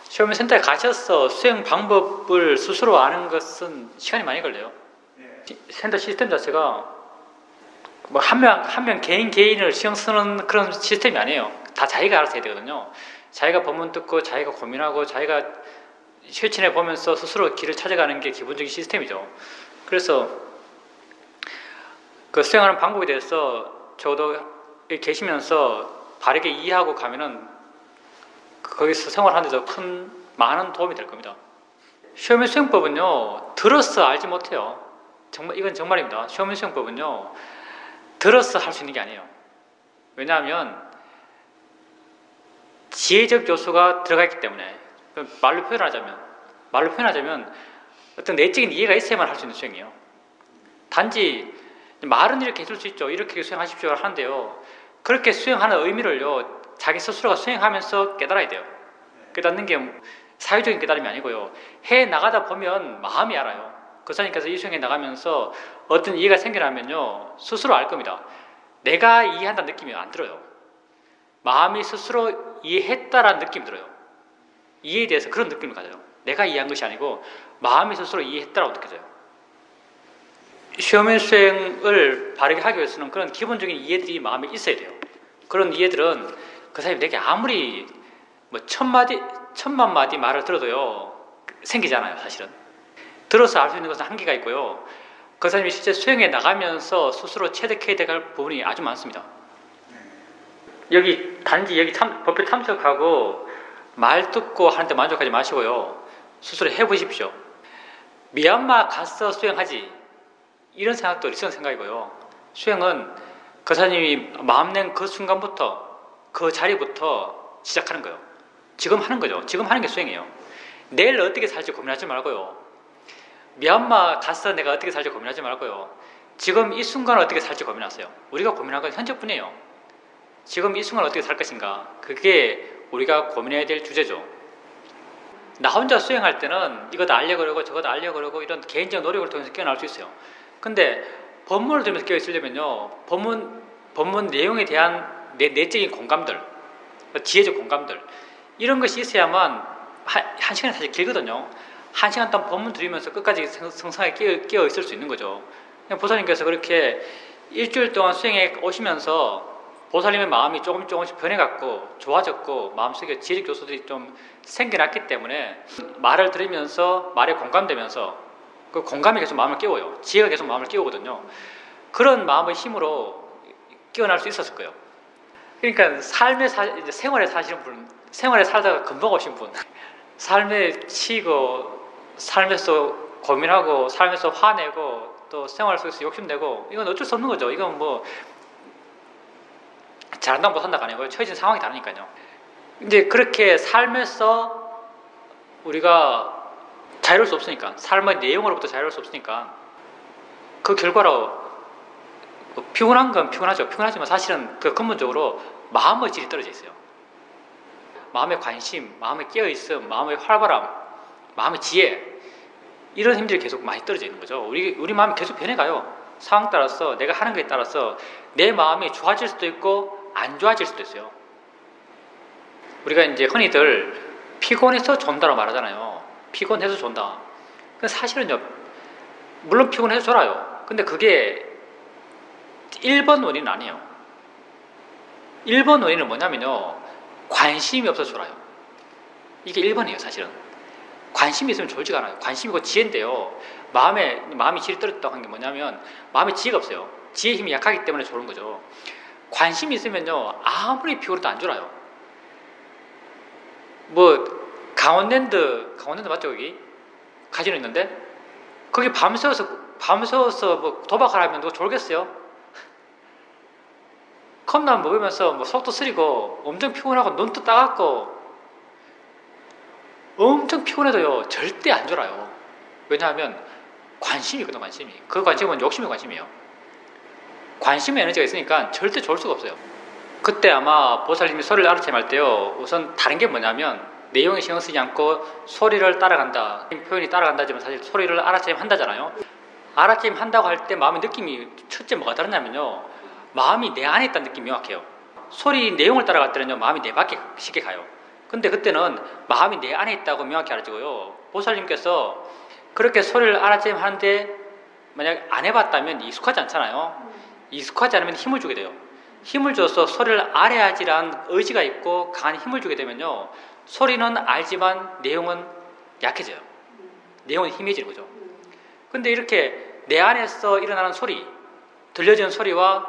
시험센터에 가셔서 수행 방법을 스스로 아는 것은 시간이 많이 걸려요. 센터 시스템 자체가 뭐 한 명 개인을 신경 쓰는 그런 시스템이 아니에요. 다 자기가 알아서 해야 되거든요. 자기가 법문 듣고 자기가 고민하고 자기가 실천해 보면서 스스로 길을 찾아가는 게 기본적인 시스템이죠. 그래서 그 수행하는 방법에 대해서 저도 계시면서 바르게 이해하고 가면은 거기서 생활하는 데도 많은 도움이 될 겁니다. 시험의 수행법은요, 들어서 알지 못해요. 이건 정말입니다. 시험의 수행법은요, 들어서 할 수 있는 게 아니에요. 왜냐하면 지혜적 요소가 들어가 있기 때문에. 말로 표현하자면 어떤 내적인 이해가 있어야만 할 수 있는 수행이에요. 단지 말은 이렇게 해줄 수 있죠. 이렇게 수행하십시오 하는데요, 그렇게 수행하는 의미를요, 자기 스스로가 수행하면서 깨달아야 돼요. 깨닫는 게 사회적인 깨달음이 아니고요, 해 나가다 보면 마음이 알아요. 거사님께서 이 수행에 나가면서 어떤 이해가 생겨나면요, 스스로 알 겁니다. 내가 이해한다는 느낌이 안 들어요. 마음이 스스로 이해했다라는 느낌이 들어요. 이해에 대해서 그런 느낌을 가져요. 내가 이해한 것이 아니고 마음이 스스로 이해했다라고 느껴져요. 시험의 수행을 바르게 하기 위해서는 그런 기본적인 이해들이 마음에 있어야 돼요. 그런 이해들은 그 사람이 내게 아무리 뭐 천만 마디 말을 들어도요, 생기잖아요. 사실은 들어서 알 수 있는 것은 한계가 있고요, 그 사람이 실제 수행에 나가면서 스스로 체득해야 될 부분이 아주 많습니다. 단지 여기 법회 참석하고 말 듣고 하는데 만족하지 마시고요, 스스로 해보십시오. 미얀마 가서 수행하지, 이런 생각도 있는 생각이고요, 수행은 그 사람이 마음 낸 그 순간부터, 그 자리부터 시작하는 거예요. 지금 하는 거죠. 지금 하는 게 수행이에요. 내일 어떻게 살지 고민하지 말고요, 미얀마 가서 내가 어떻게 살지 고민하지 말고요, 지금 이 순간을 어떻게 살지 고민하세요. 우리가 고민한 건 현재뿐이에요. 지금 이 순간을 어떻게 살 것인가, 그게 우리가 고민해야 될 주제죠. 나 혼자 수행할 때는 이거 다 알려고 그러고 저거 다 알려고 그러고 이런 개인적 노력을 통해서 깨어날 수 있어요. 근데 법문을 들으면서 깨어있으려면요, 법문 내용에 대한 내적인 공감들, 지혜적 공감들, 이런 것이 있어야만 한 시간이 사실 길거든요. 한 시간 동안 법문 들으면서 끝까지 성상에 깨어 있을 수 있는 거죠. 보살님께서 그렇게 일주일 동안 수행해 오시면서 보살님의 마음이 조금씩 변해갔고 좋아졌고 마음속에 지혜적 요소들이 좀 생겨났기 때문에 말을 들으면서 말에 공감되면서 그 공감이 계속 마음을 깨워요. 지혜가 계속 마음을 깨우거든요. 그런 마음의 힘으로 깨어날 수 있었을 거예요. 그러니까 생활에 사시는 분, 생활에 살다가 금방 오신 분, 삶에 치이고 삶에서 고민하고 삶에서 화내고 또 생활 속에서 욕심내고, 이건 어쩔 수 없는 거죠. 이건 뭐 잘한다고 못한다가 아니고요, 처해진 상황이 다르니까요. 이제 그렇게 삶에서 우리가 자유로울 수 없으니까, 삶의 내용으로부터 자유로울 수 없으니까 그 결과로 피곤한 건 피곤하죠. 피곤하지만 사실은 그 근본적으로 마음의 질이 떨어져 있어요. 마음의 관심, 마음의 깨어있음, 마음의 활발함, 마음의 지혜, 이런 힘들이 계속 많이 떨어져 있는 거죠. 우리 마음이 계속 변해가요. 상황 따라서, 내가 하는 것에 따라서 내 마음이 좋아질 수도 있고 안 좋아질 수도 있어요. 우리가 이제 흔히들 피곤해서 존다라고 말하잖아요. 피곤해서 존다. 사실은요, 물론 피곤해서 졸아요. 근데 그게 1번 원인은 아니에요. 1번 원인은 뭐냐면요, 관심이 없어서 졸아요. 이게 1번이에요. 사실은 관심이 있으면 졸지가 않아요. 관심이고 지혜인데요, 마음이 질이 떨어졌다고 하는 게 뭐냐면 마음에 지혜가 없어요. 지혜 힘이 약하기 때문에 졸은 거죠. 관심이 있으면요, 아무리 피곤해도 안 졸아요. 뭐 강원랜드 맞죠? 여기 카지노 있는데 거기 밤새워서 뭐 도박하라면 누가 졸겠어요? 컵라면 먹으면서 뭐 속도 쓰리고 엄청 피곤하고 눈도 따갑고 엄청 피곤해도요, 절대 안 졸아요. 왜냐하면 관심이거든. 관심이. 그 관심은 욕심의 관심이에요. 관심의 에너지가 있으니까 절대 졸 수가 없어요. 그때 아마 보살님이 소리를 알아차림할 때요, 우선 다른 게 뭐냐면 내용에 신경 쓰지 않고 소리를 따라간다, 표현이 따라간다지만 사실 소리를 알아차림 한다잖아요. 알아차림 한다고 할 때 마음의 느낌이 첫째 뭐가 다르냐면요, 마음이 내 안에 있다는 느낌이 명확해요. 소리 내용을 따라갈 때는요, 마음이 내 밖에 쉽게 가요. 근데 그때는 마음이 내 안에 있다고 명확히 알아지고요. 보살님께서 그렇게 소리를 알아채면 하는데 만약 안 해봤다면 익숙하지 않잖아요. 익숙하지 않으면 힘을 주게 돼요. 힘을 줘서 소리를 알아야지라는 의지가 있고 강한 힘을 주게 되면요. 소리는 알지만 내용은 약해져요. 내용은 희미해지는 거죠. 근데 이렇게 내 안에서 일어나는 소리, 들려지는 소리와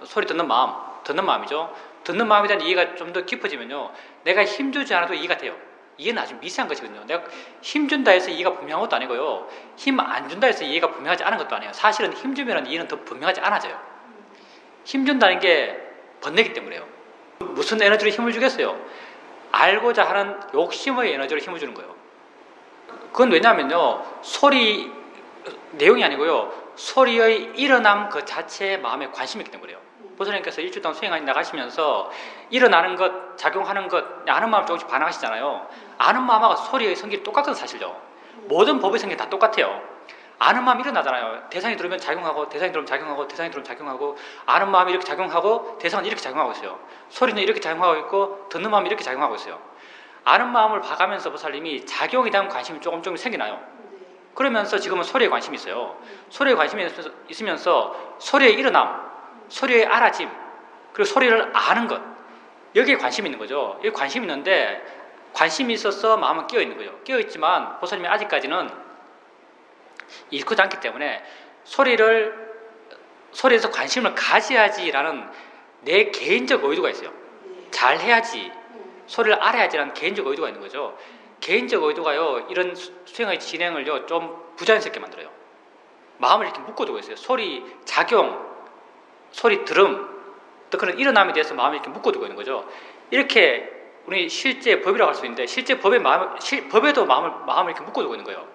소리 듣는 마음이죠. 듣는 마음에 대한 이해가 좀 더 깊어지면요. 내가 힘주지 않아도 이해가 돼요. 이해는 아주 미세한 것이거든요. 내가 힘준다 해서 이해가 분명한 것도 아니고요. 힘 안 준다 해서 이해가 분명하지 않은 것도 아니에요. 사실은 힘주면 이해는 더 분명하지 않아져요. 힘준다는 게 번뇌기 때문에요. 무슨 에너지로 힘을 주겠어요? 알고자 하는 욕심의 에너지로 힘을 주는 거예요. 그건 왜냐하면요. 소리 내용이 아니고요. 소리의 일어남 그 자체에 마음에 관심이 있기 때문에요. 보살님께서 일주일 동안 수행하니 나가시면서 일어나는 것, 작용하는 것, 아는 마음 조금씩 반응하시잖아요. 아는 마음하고 소리의 성질이 똑같은 사실이죠. 모든 법의 성질이 다 똑같아요. 아는 마음이 일어나잖아요. 대상이 들으면 작용하고, 대상이 들으면 작용하고, 대상이 들으면 작용하고, 아는 마음이 이렇게 작용하고, 대상은 이렇게 작용하고 있어요. 소리는 이렇게 작용하고 있고, 듣는 마음이 이렇게 작용하고 있어요. 아는 마음을 봐가면서 보살님이 작용에 대한 관심이 조금 생겨나요. 그러면서 지금은 소리에 관심이 있어요. 소리에 관심이 있으면서 소리의 일어남, 소리의 알아짐, 그리고 소리를 아는 것, 여기에 관심이 있는 거죠. 여기 관심이 있는데 관심이 있어서 마음은 끼어 있는 거죠. 끼어 있지만 보살님이 아직까지는 익숙하지 않기 때문에 소리에서 관심을 가져야지라는 내 개인적 의도가 있어요. 잘 해야지, 소리를 알아야지라는 개인적 의도가 있는 거죠. 개인적 의도가요, 이런 수행의 진행을요, 좀 부자연스럽게 만들어요. 마음을 이렇게 묶어두고 있어요. 소리 작용, 소리 들음, 또 그런 일어남에 대해서 마음을 이렇게 묶어두고 있는 거죠. 이렇게 우리 실제 법이라고 할 수 있는데, 실제 법에도 마음을 이렇게 묶어두고 있는 거예요.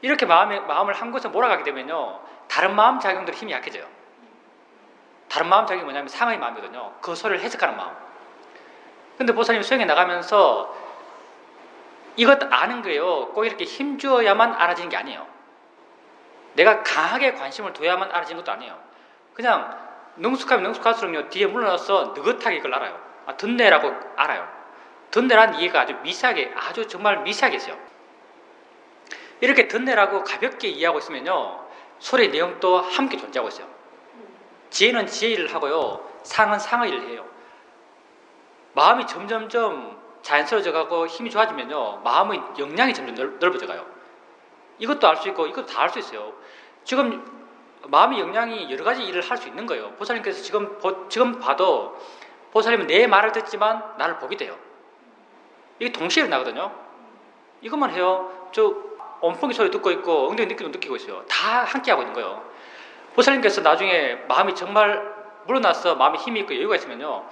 이렇게 마음을 한 곳에 몰아가게 되면요, 다른 마음 작용들이 힘이 약해져요. 다른 마음 작용이 뭐냐면 상의 마음이거든요. 그 소리를 해석하는 마음. 근데 보살님 수행에 나가면서 이것 아는 거예요. 꼭 이렇게 힘주어야만 알아지는 게 아니에요. 내가 강하게 관심을 둬야만 알아지는 것도 아니에요. 그냥 능숙하면 능숙할수록요, 뒤에 물러나서 느긋하게 이걸 알아요. 듣네라고 알아요. 듣네라는 이해가 아주 미세하게, 아주 정말 미세하게 있어요. 이렇게 듣네라고 가볍게 이해하고 있으면요, 소리의 내용도 함께 존재하고 있어요. 지혜는 지혜 일을 하고요, 상은 상의 일을 해요. 마음이 점점점 자연스러워져 가고 힘이 좋아지면요, 마음의 역량이 점점 넓어져 가요. 이것도 알 수 있고 이것도 다 알 수 있어요. 지금 마음의 역량이 여러 가지 일을 할 수 있는 거예요. 보살님께서 지금 봐도 보살님은 내 말을 듣지만 나를 보게 돼요. 이게 동시에 일어나거든요. 이것만 해요. 저 온풍기 소리 듣고 있고 엉덩이 느낌도 느끼고 있어요. 다 함께 하고 있는 거예요. 보살님께서 나중에 마음이 정말 물어나서 마음에 힘이 있고 여유가 있으면요,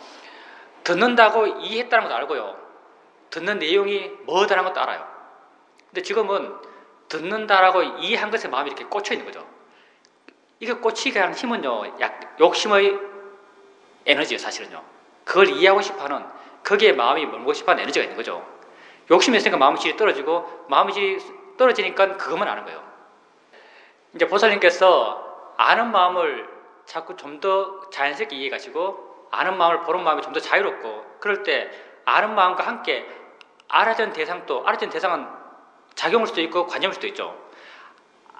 듣는다고 이해했다는 것도 알고요, 듣는 내용이 뭐다라는 것도 알아요. 근데 지금은 듣는다라고 이해한 것에 마음이 이렇게 꽂혀 있는 거죠. 이게 꽂히게 하는 힘은요, 욕심의 에너지예요, 사실은요. 그걸 이해하고 싶어하는, 거기에 마음이 머물고 싶어하는 에너지가 있는 거죠. 욕심이 있으니까 마음의 질이 떨어지고, 마음의 질이 떨어지니까 그것만 아는 거예요. 이제 보살님께서 아는 마음을 자꾸 좀 더 자연스럽게 이해해 가시고, 아는 마음을 보는 마음이 좀 더 자유롭고, 그럴 때 아는 마음과 함께 알아지는 대상은 작용일 수도 있고 관념일 수도 있죠.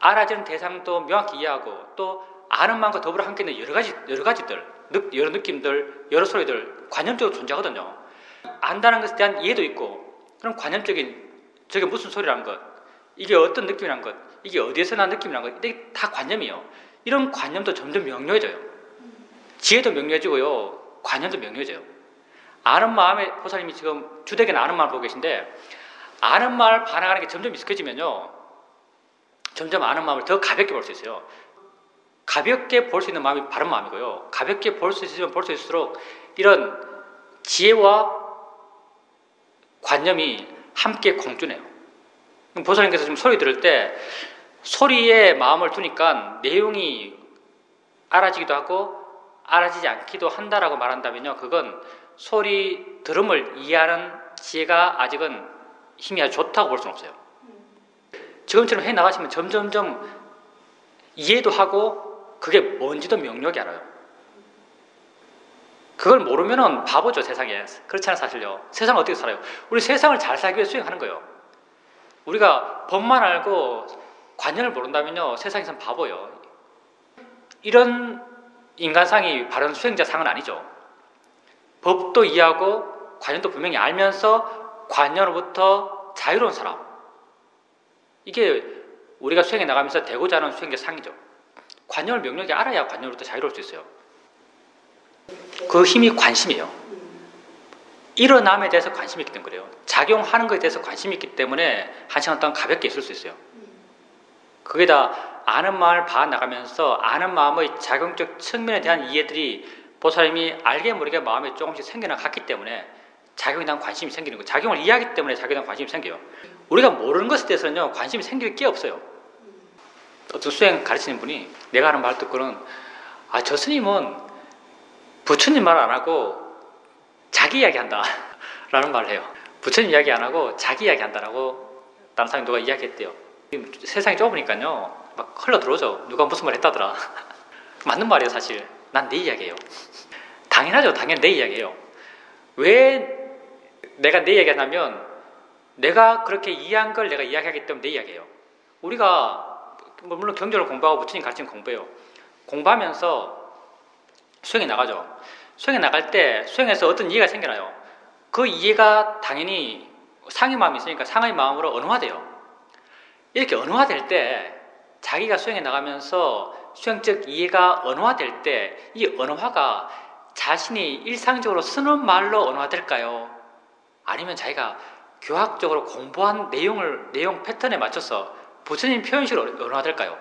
알아지는 대상도 명확히 이해하고, 또 아는 마음과 더불어 함께 있는 여러 가지들, 여러 느낌들, 여러 소리들, 관념적으로 존재하거든요. 안다는 것에 대한 이해도 있고, 그럼 관념적인, 저게 무슨 소리라는 것, 이게 어떤 느낌이라는 것, 이게 어디에서 난 느낌이라는 것, 이게 다 관념이에요. 이런 관념도 점점 명료해져요. 지혜도 명료해지고요, 관념도 명료해져요. 아는 마음에, 보살님이 지금 주되게는 아는 마음을 보고 계신데, 아는 마음을 반응하는 게 점점 익숙해지면요, 점점 아는 마음을 더 가볍게 볼 수 있어요. 가볍게 볼 수 있는 마음이 바른 마음이고요, 가볍게 볼 수 있으면 볼 수 있을수록 이런 지혜와 관념이 함께 공존해요. 보살님께서 지금 소리 들을 때 소리에 마음을 두니까 내용이 알아지기도 하고 알아지지 않기도 한다라고 말한다면요, 그건 소리 들음을 이해하는 지혜가 아직은 힘이 아주 좋다고 볼 수는 없어요. 지금처럼 해나가시면 점점점 이해도 하고 그게 뭔지도 명료하게 알아요. 그걸 모르면은 바보죠, 세상에. 그렇지 않아요, 사실요. 세상을 어떻게 살아요? 우리 세상을 잘 살기 위해 수행하는 거예요. 우리가 법만 알고 관념을 모른다면요, 세상에선 바보예요. 이런 인간상이 바른 수행자 상은 아니죠. 법도 이해하고 관념도 분명히 알면서 관념으로부터 자유로운 사람. 이게 우리가 수행해 나가면서 되고자 하는 수행자 상이죠. 관념을 명료하게 알아야 관념으로부터 자유로울 수 있어요. 그 힘이 관심이에요. 일어남에 대해서 관심이 있기 때문에 그래요. 작용하는 것에 대해서 관심이 있기 때문에 한 시간 동안 가볍게 있을 수 있어요. 그게 다 아는 마음을 봐나가면서 아는 마음의 작용적 측면에 대한 이해들이 보살님이 알게 모르게 마음에 조금씩 생겨나갔기 때문에 작용에 대한 관심이 생기는 거예요. 작용을 이해하기 때문에 작용에 대한 관심이 생겨요. 우리가 모르는 것에 대해서는요, 관심이 생길 게 없어요. 어떤 수행 가르치는 분이 내가 하는 말 듣고는 저 스님은 부처님 말 안 하고 자기 이야기 한다 라는 말을 해요. 부처님 이야기 안 하고 자기 이야기 한다라고 다른 사람이 누가 이야기했대요. 세상이 좁으니까요 막 흘러 들어오죠. 누가 무슨 말 했다더라. 맞는 말이에요. 사실 난 내 이야기예요. 당연하죠. 당연히 내 이야기예요. 왜 내가 내 이야기 하냐면 내가 그렇게 이해한 걸 내가 이야기하기 때문에 내 이야기예요. 우리가 물론 경전을 공부하고 부처님 가르치는 공부예요. 공부하면서 수행에 나가죠. 수행에 나갈 때 수행에서 어떤 이해가 생겨나요. 그 이해가 당연히 상의 마음이 있으니까 상의 마음으로 언어화돼요. 이렇게 언어화될 때 자기가 수행에 나가면서 수행적 이해가 언어화될 때 이 언어화가 자신이 일상적으로 쓰는 말로 언어화될까요? 아니면 자기가 교학적으로 공부한 내용 패턴에 맞춰서 부처님 표현식으로 언어화될까요?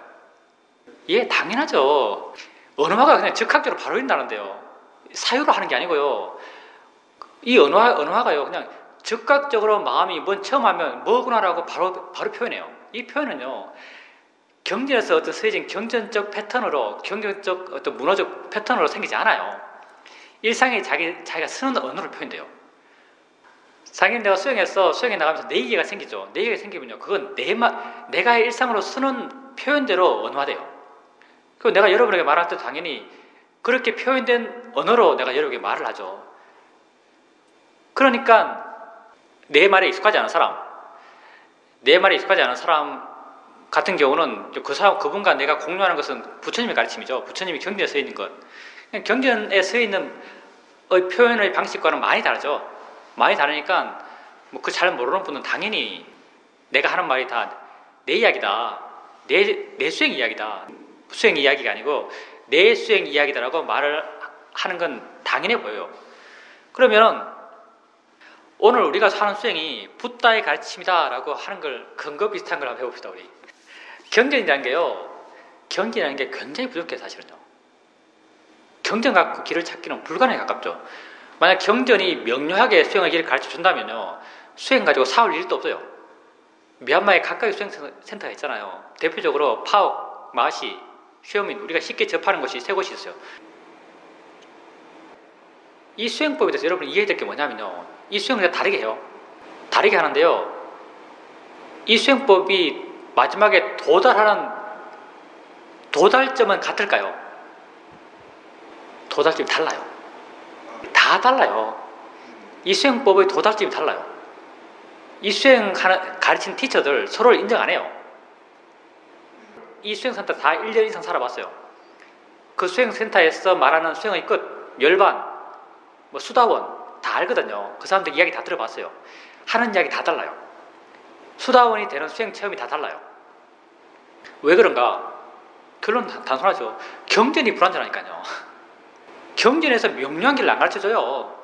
예, 당연하죠. 언어화가 그냥 즉각적으로 바로 일어나는데요. 사유로 하는 게 아니고요. 이 언어화가요, 그냥 즉각적으로 마음이 뭔 처음 하면 뭐구나라고 바로 표현해요. 이 표현은요, 경전에서 어떤 쓰여진 경전적 패턴으로, 경전적 어떤 문화적 패턴으로 생기지 않아요. 일상에 자기가 쓰는 언어로 표현돼요. 자기는 내가 수행에 나가면서 내 이해가 생기죠. 내 이해가 생기면요, 그건 내가 일상으로 쓰는 표현대로 언어화돼요. 그리고 내가 여러분에게 말할 때 당연히 그렇게 표현된 언어로 내가 여러분에게 말을 하죠. 그러니까 내 말에 익숙하지 않은 사람 같은 경우는 그분과 내가 공유하는 것은 부처님의 가르침이죠. 부처님이 경전에 써 있는 것. 경전에 써 있는 표현의 방식과는 많이 다르죠. 많이 다르니까 그 잘 모르는 분은 당연히 내가 하는 말이 다 내 이야기다. 내 수행 이야기다. 수행 이야기가 아니고 내 수행 이야기다라고 말을 하는 건 당연해 보여요. 그러면 오늘 우리가 하는 수행이 붓다의 가르침이다라고 하는 걸 근거 비슷한 걸 한번 해봅시다. 우리 경전이라는 게 굉장히 부족해요. 사실은요. 경전 갖고 길을 찾기는 불가능에 가깝죠. 만약 경전이 명료하게 수행의 길을 가르쳐 준다면요, 수행 가지고 싸울 일도 없어요. 미얀마에 가까이 수행센터가 있잖아요. 대표적으로 파옥, 마시, 휘어민, 우리가 쉽게 접하는 곳이 세 곳이 있어요. 이 수행법에 대해서 여러분이 이해해야 될 게 뭐냐면요, 이 수행을 다르게 해요. 다르게 하는데요, 이 수행법이 마지막에 도달점은 같을까요? 도달점이 달라요. 다 달라요. 이 수행법의 도달점이 달라요. 이 수행 가르친 티처들 서로를 인정 안 해요. 이 수행센터 다 1년 이상 살아봤어요. 그 수행센터에서 말하는 수행의 끝, 열반, 수다원 다 알거든요. 그 사람들 이야기 다 들어봤어요. 하는 이야기 다 달라요. 수다원이 되는 수행 체험이 다 달라요. 왜 그런가? 결론은 단순하죠. 경전이 불완전하니까요. 경전에서 명료한 길을 안 가르쳐줘요.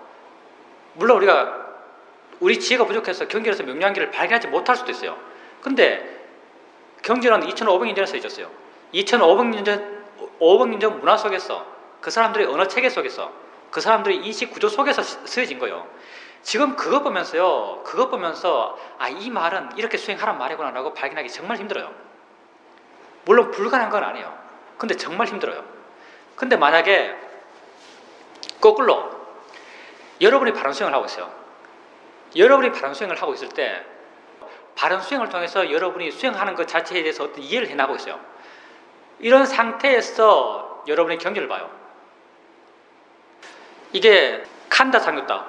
물론 우리 지혜가 부족해서 경전에서 명료한 길을 발견하지 못할 수도 있어요. 근데 경전은 2500년 전에 써있었어요. 2500년 전 문화 속에서, 그 사람들의 언어 체계 속에서, 그 사람들의 인식 구조 속에서 쓰여진 거예요. 지금 그거 보면서 이 말은 이렇게 수행하란 말이구나 라고 발견하기 정말 힘들어요. 물론 불가능한 건 아니에요. 근데 정말 힘들어요. 근데 만약에 거꾸로 여러분이 바른 수행을 하고 있어요. 여러분이 바른 수행을 하고 있을 때 바른 수행을 통해서 여러분이 수행하는 것 자체에 대해서 어떤 이해를 해나가고 있어요. 이런 상태에서 여러분의 경전을 봐요. 이게 칸다 상유다.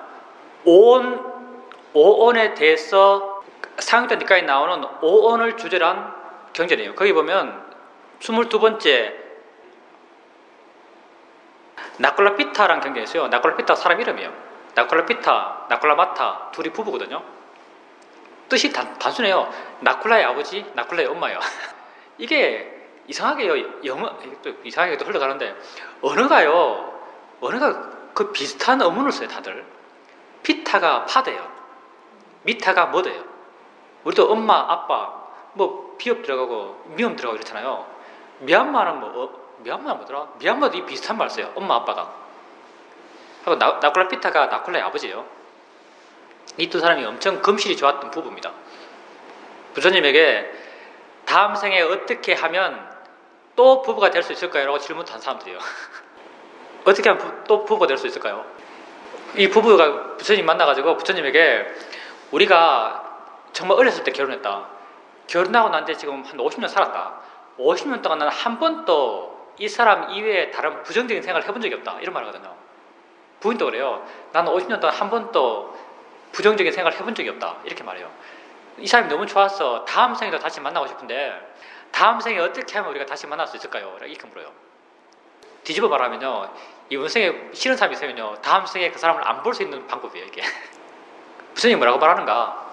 오온에 대해서 상유다 니까에 나오는 오온을 주제로 한 경전이에요. 거기 보면 22번째 나콜라피타라는 경전이 있어요. 나콜라피타 사람 이름이에요. 나콜라피타, 나콜라마타 둘이 부부거든요. 뜻이 단순해요. 나콜라의 아버지, 나콜라의 엄마예요. 이게 이상하게요. 영어 또 이상하게 또 흘러가는데 언어가 그 비슷한 어문을 써요. 다들. 피타가 파드예요. 미타가 머드예요. 우리도 엄마, 아빠 뭐 비읍 들어가고 미음 들어가고 이렇잖아요. 미얀마는 미얀마 뭐더라? 미얀마도 이 비슷한 말 써요. 엄마, 아빠가. 하고 나콜라피타가 나콜라의 아버지예요. 이 두 사람이 엄청 금실이 좋았던 부부입니다. 부처님에게 다음 생에 어떻게 하면 또 부부가 될 수 있을까요? 라고 질문한 사람들이에요. 어떻게 하면 또 부부가 될 수 있을까요? 이 부부가 부처님 만나가지고 부처님에게 우리가 정말 어렸을 때 결혼했다. 결혼하고 난 뒤에 지금 한 50년 살았다. 50년 동안 나는 한 번도 이 사람 이외에 다른 부정적인 생각을 해본 적이 없다. 이런 말 하거든요. 부인도 그래요. 나는 50년 동안 한 번도 부정적인 생각을 해본 적이 없다. 이렇게 말해요. 이 사람이 너무 좋았어. 다음 생에도 다시 만나고 싶은데 다음 생에 어떻게 하면 우리가 다시 만날 수 있을까요? 이렇게 물어요. 뒤집어 말하면요. 이번 생에 싫은 사람이 있으면요. 다음 생에 그 사람을 안 볼 수 있는 방법이에요. 이게. 부처님이 뭐라고 말하는가?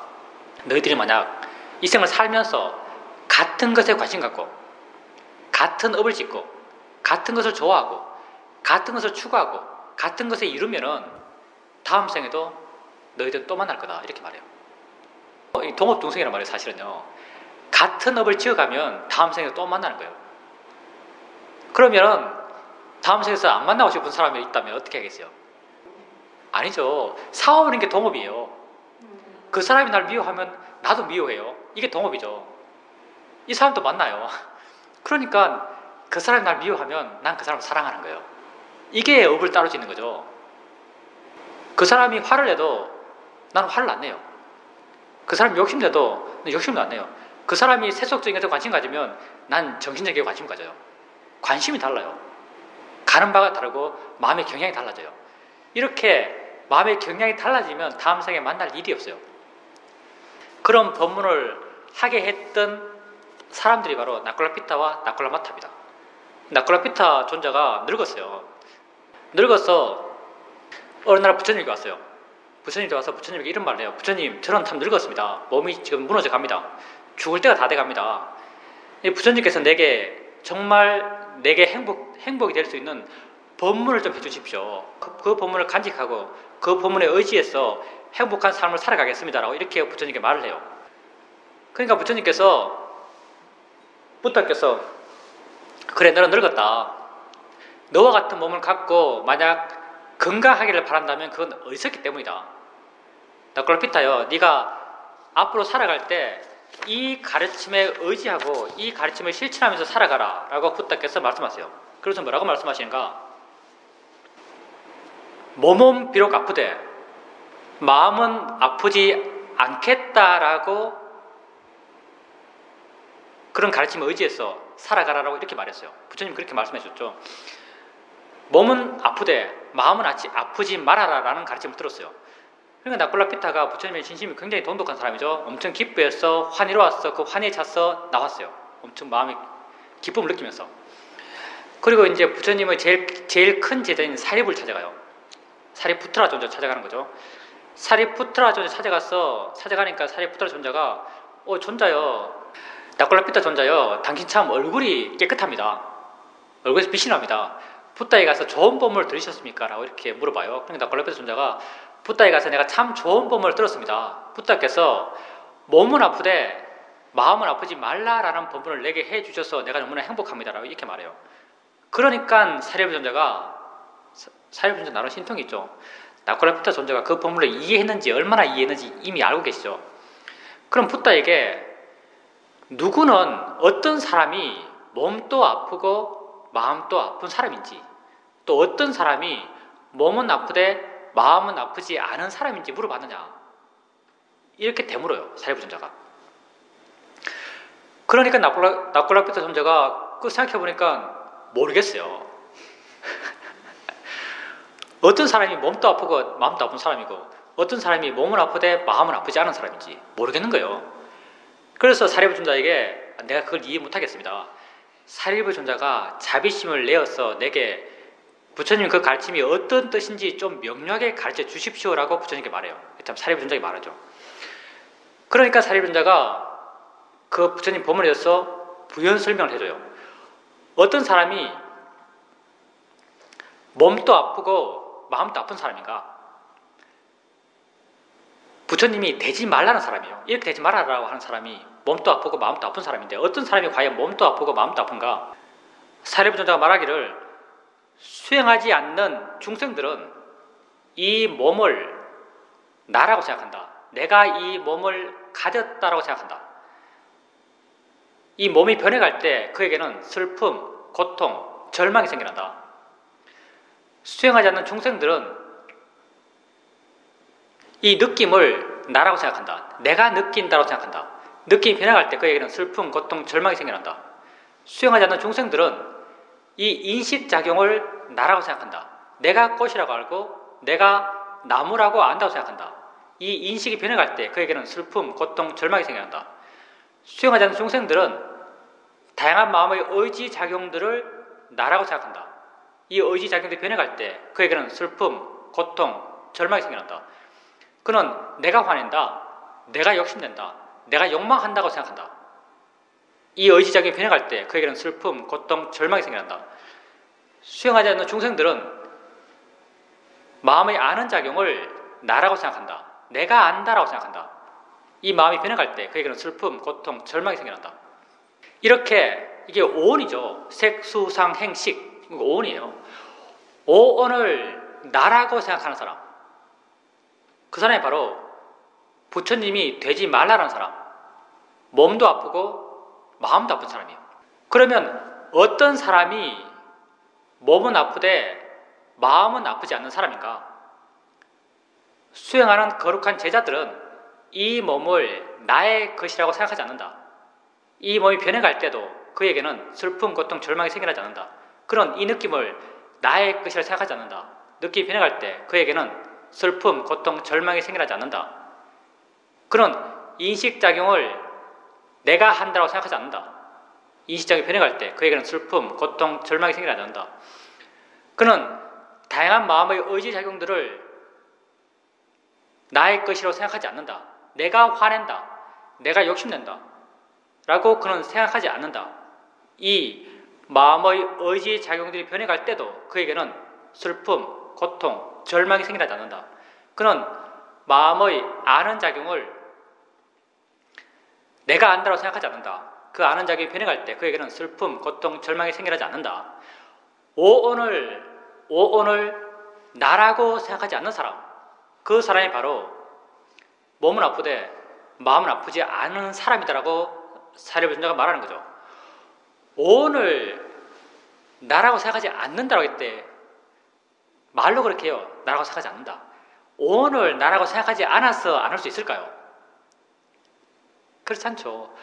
너희들이 만약 이 생을 살면서 같은 것에 관심 갖고 같은 업을 짓고 같은 것을 좋아하고 같은 것을 추구하고 같은 것에 이루면은 다음 생에도 너희들은 또 만날 거다. 이렇게 말해요. 이 동업동생이란 말이에요. 사실은요. 같은 업을 지어가면 다음 생에 또 만나는 거예요. 그러면은 다음 생에서 안 만나고 싶은 사람이 있다면 어떻게 하겠어요? 아니죠. 사업하는 게 동업이에요. 그 사람이 날 미워하면 나도 미워해요. 이게 동업이죠. 이 사람도 만나요. 그러니까 그 사람이 날 미워하면 난 그 사람을 사랑하는 거예요. 이게 업을 따로 짓는 거죠. 그 사람이 화를 내도 나는 화를 안 내요. 그 사람이 욕심내도 욕심도 안 내요. 그 사람이 세속적인 것에 관심 가지면 난 정신적인 관심 가져요. 관심이 달라요. 가는 바가 다르고 마음의 경향이 달라져요. 이렇게 마음의 경향이 달라지면 다음 생에 만날 일이 없어요. 그런 법문을 하게 했던 사람들이 바로 나콜라피타와 나콜라마타입니다. 나콜라피타 존자가 늙었어요. 늙어서 어느 날 부처님이 왔어요. 부처님이 와서 부처님에게 이런 말을 해요. 부처님, 저는 참 늙었습니다. 몸이 지금 무너져 갑니다. 죽을 때가 다 돼 갑니다. 부처님께서 정말 내게 행복이 될 수 있는 법문을 좀 해주십시오. 그 법문을 간직하고 그 법문에 의지해서 행복한 삶을 살아가겠습니다라고 이렇게 부처님께 말을 해요. 그러니까 부처께서 그래, 너는 늙었다. 너와 같은 몸을 갖고 만약 건강하기를 바란다면 그건 어리석기 때문이다. 나콜라피타요, 네가 앞으로 살아갈 때 이 가르침에 의지하고 이 가르침을 실천하면서 살아가라 라고 부처께서 말씀하세요. 그래서 뭐라고 말씀하시는가? 몸은 비록 아프되 마음은 아프지 않겠다라고 그런 가르침에 의지해서 살아가라라고 이렇게 말했어요. 부처님 그렇게 말씀해 주셨죠. 몸은 아프되 마음은 아프지 말아라라는 가르침을 들었어요. 그러니까 나콜라피타가 부처님의 진심이 굉장히 돈독한 사람이죠. 엄청 기뻐해서 환희로웠어. 그 환희에 차서 나왔어요. 엄청 마음에 기쁨을 느끼면서. 그리고 이제 부처님의 제일 큰 제자인 사리부를 찾아가요. 사리푸트라 존자 찾아가는 거죠. 사리푸트라 존자 찾아가니까 사리푸트라 존자가 존자요, 나콜라피타 존자요, 당신 참 얼굴이 깨끗합니다. 얼굴에서 빛이 납니다. 부타에 가서 좋은 법문을 들으셨습니까? 라고 이렇게 물어봐요. 그러니까 나콜라피타 존자가 부타에 가서 내가 참 좋은 법문을 들었습니다. 부타께서 몸은 아프되 마음은 아프지 말라라는 법문을 내게 해주셔서 내가 너무나 행복합니다. 라고 이렇게 말해요. 그러니까 사리부리 존자가 나름 신통이 있죠. 나콜라피타 존자가 그 법문을 이해했는지 얼마나 이해했는지 이미 알고 계시죠. 그럼 부타에게 누구는 어떤 사람이 몸도 아프고 마음도 아픈 사람인지, 또 어떤 사람이 몸은 아프되 마음은 아프지 않은 사람인지 물어봤느냐, 이렇게 되물어요. 사리부리 존자가. 그러니까 나콜라피타 존자가 그 생각해보니까 모르겠어요. 어떤 사람이 몸도 아프고 마음도 아픈 사람이고 어떤 사람이 몸은 아프되 마음은 아프지 않은 사람인지 모르겠는 거예요. 그래서 사리부존자에게 내가 그걸 이해 못하겠습니다. 사리부존자가 자비심을 내어서 내게 부처님 그 가르침이 어떤 뜻인지 좀 명료하게 가르쳐 주십시오라고 부처님께 말해요. 참 사리부존자에게 말하죠. 그러니까 사리부존자가 그 부처님 법문에서 부연 설명을 해줘요. 어떤 사람이 몸도 아프고 마음도 아픈 사람인가? 부처님이 되지 말라는 사람이에요. 이렇게 되지 말아라고 하는 사람이 몸도 아프고 마음도 아픈 사람인데 어떤 사람이 과연 몸도 아프고 마음도 아픈가? 사리부존자가 말하기를 수행하지 않는 중생들은 이 몸을 나라고 생각한다. 내가 이 몸을 가졌다라고 생각한다. 이 몸이 변해갈 때 그에게는 슬픔, 고통, 절망이 생겨난다. 수행하지 않는 중생들은 이 느낌을 나라고 생각한다. 내가 느낀다고 생각한다. 느낌이 변해갈 때 그에게는 슬픔, 고통, 절망이 생겨난다. 수행하지 않는 중생들은 이 인식작용을 나라고 생각한다. 내가 꽃이라고 알고 내가 나무라고 안다고 생각한다. 이 인식이 변해갈 때 그에게는 슬픔, 고통, 절망이 생겨난다. 수행하지 않는 중생들은 다양한 마음의 의지작용들을 나라고 생각한다. 이 의지작용들이 변해갈 때 그에게는 슬픔, 고통, 절망이 생겨난다. 그는 내가 화낸다, 내가 욕심낸다, 내가 욕망한다고 생각한다. 이 의지작용이 변해갈 때 그에게는 슬픔, 고통, 절망이 생겨난다. 수행하지 않는 중생들은 마음의 아는 작용을 나라고 생각한다. 내가 안다라고 생각한다. 이 마음이 변해갈 때 그에게는 슬픔, 고통, 절망이 생겨난다. 이렇게 이게 오온이죠. 색수상 행식 이거 오온이에요. 오온을 나라고 생각하는 사람, 그 사람이 바로 부처님이 되지 말라는 사람, 몸도 아프고 마음도 아픈 사람이에요. 그러면 어떤 사람이 몸은 아프되 마음은 아프지 않는 사람인가? 수행하는 거룩한 제자들은 이 몸을 나의 것이라고 생각하지 않는다. 이 몸이 변해갈 때도 그에게는 슬픔, 고통, 절망이 생겨나지 않는다. 그런 이 느낌을 나의 것이라고 생각하지 않는다. 느낌이 변해갈 때 그에게는 슬픔, 고통, 절망이 생겨나지 않는다. 그런 인식작용을 내가 한다고 생각하지 않는다. 인식작용이 변해갈 때 그에게는 슬픔, 고통, 절망이 생겨나지 않는다. 그는 다양한 마음의 의지작용들을 나의 것이라고 생각하지 않는다. 내가 화낸다. 내가 욕심낸다. 라고 그는 생각하지 않는다. 이 마음의 의지작용들이 변해갈 때도 그에게는 슬픔, 고통, 절망이 생겨나지 않는다. 그는 마음의 아는 작용을 내가 안다고 생각하지 않는다. 그 아는 작용이 변해갈 때 그에게는 슬픔, 고통, 절망이 생겨나지 않는다. 오온을 나라고 생각하지 않는 사람, 그 사람이 바로 몸은 아프되 마음은 아프지 않은 사람이다라고 사리부존자가 말하는 거죠. 오온을 나라고 생각하지 않는다라고 했대. 말로 그렇게 해요. 나라고 생각하지 않는다. 오온을 나라고 생각하지 않아서 안 할 수 있을까요? 그렇지 않죠.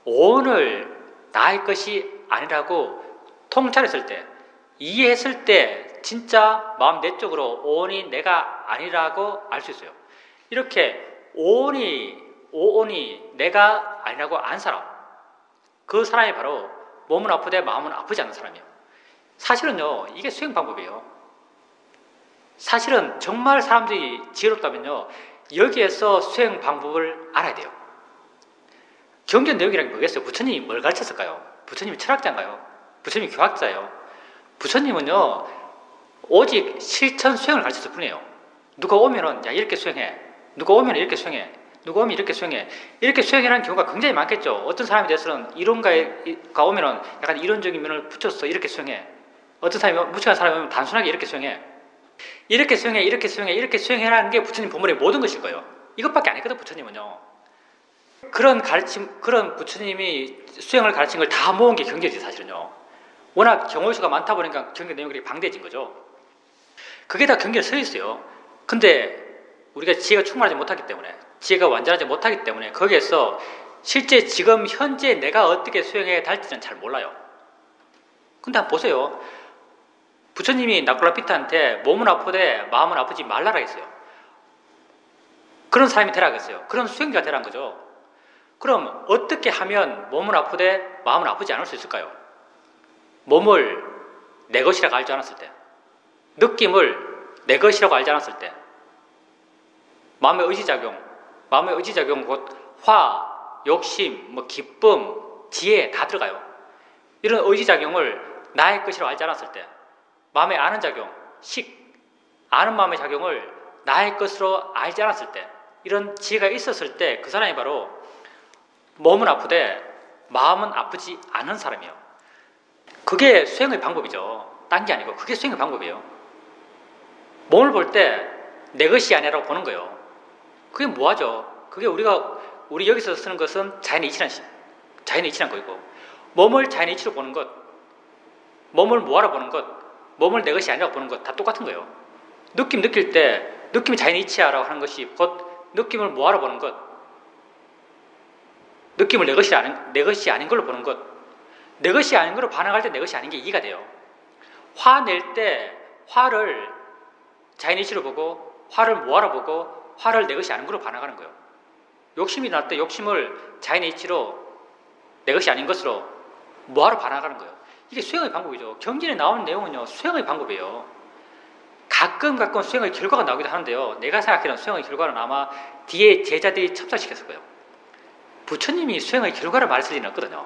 오온을 나의 것이 아니라고 통찰했을 때, 이해했을 때 진짜 마음 내적으로 오온이 내가 아니라고 알 수 있어요. 이렇게 오온이 내가 아니라고 안 사람, 그 사람이 바로 몸은 아프되 마음은 아프지 않는 사람이에요. 사실은요, 이게 수행 방법이에요. 사실은 정말 사람들이 지혜롭다면요, 여기에서 수행 방법을 알아야 돼요. 경전 내용이란 게 뭐겠어요? 부처님이 뭘 가르쳤을까요? 부처님이 철학자인가요? 부처님이 교학자예요? 부처님은요, 오직 실천 수행을 가르쳤을 뿐이에요. 누가 오면은, 야, 이렇게 수행해. 누가 오면 이렇게 수행해. 누가 오면 이렇게 수행해. 이렇게 수행이라는 경우가 굉장히 많겠죠. 어떤 사람에 대해서는 이론가가 오면은 약간 이론적인 면을 붙여서 이렇게 수행해. 어떤 사람이, 무식한 사람이 오면 단순하게 이렇게 수행해. 이렇게 수행해, 이렇게 수행해, 이렇게 수행해라는 게 부처님 본문의 모든 것일 거예요. 이것밖에 안 했거든, 부처님은요. 그런 가르침, 그런 부처님이 수행을 가르친 걸 다 모은 게 경전이지, 사실은요. 워낙 경호수가 많다 보니까 경전 내용이 방대해진 거죠. 그게 다 경전에 서 있어요. 근데 우리가 지혜가 충분하지 못하기 때문에, 지혜가 완전하지 못하기 때문에 거기에서 실제 지금 현재 내가 어떻게 수행해야 할지는 잘 몰라요. 근데 한번 보세요. 부처님이 나콜라피타한테 몸은 아프되 마음은 아프지 말라라 했어요. 그런 사람이 되라겠어요. 그런 수행자가 되라는 거죠. 그럼 어떻게 하면 몸은 아프되 마음은 아프지 않을 수 있을까요? 몸을 내 것이라고 알지 않았을 때, 느낌을 내 것이라고 알지 않았을 때, 마음의 의지작용 곧 화, 욕심, 기쁨, 지혜 다 들어가요. 이런 의지작용을 나의 것이라고 알지 않았을 때, 마음의 아는 작용, 아는 마음의 작용을 나의 것으로 알지 않았을 때, 이런 지혜가 있었을 때 그 사람이 바로 몸은 아프되 마음은 아프지 않은 사람이에요. 그게 수행의 방법이죠. 딴 게 아니고 그게 수행의 방법이에요. 몸을 볼 때 내 것이 아니라고 보는 거예요. 그게 뭐하죠? 그게 우리 여기서 쓰는 것은 자연의 이치란 거이고, 몸을 자연의 이치로 보는 것, 몸을 뭐하러 보는 것, 몸을 내 것이 아니라고 보는 것 다 똑같은 거예요. 느낄 때 느낌이 자연의 이치야라고 하는 것이 곧 느낌을 뭐하러 보는 것, 느낌을 내 것이 아닌 걸로 보는 것, 내 것이 아닌 걸로 반응할 때 내 것이 아닌 게 이해가 돼요. 화낼 때 화를 자연의 이치로 보고, 화를 뭐하러 보고, 화를 내 것이 아닌 걸로 반응하는 거예요. 욕심이 날 때 욕심을 자연의 이치로 내 것이 아닌 것으로 뭐하러 반응하는 거예요. 이게 수행의 방법이죠. 경전에 나오는 내용은요, 수행의 방법이에요. 가끔 수행의 결과가 나오기도 하는데요, 내가 생각하는 수행의 결과는 아마 뒤에 제자들이 첨삭시켰을 거예요. 부처님이 수행의 결과를 말했을 리는 없거든요.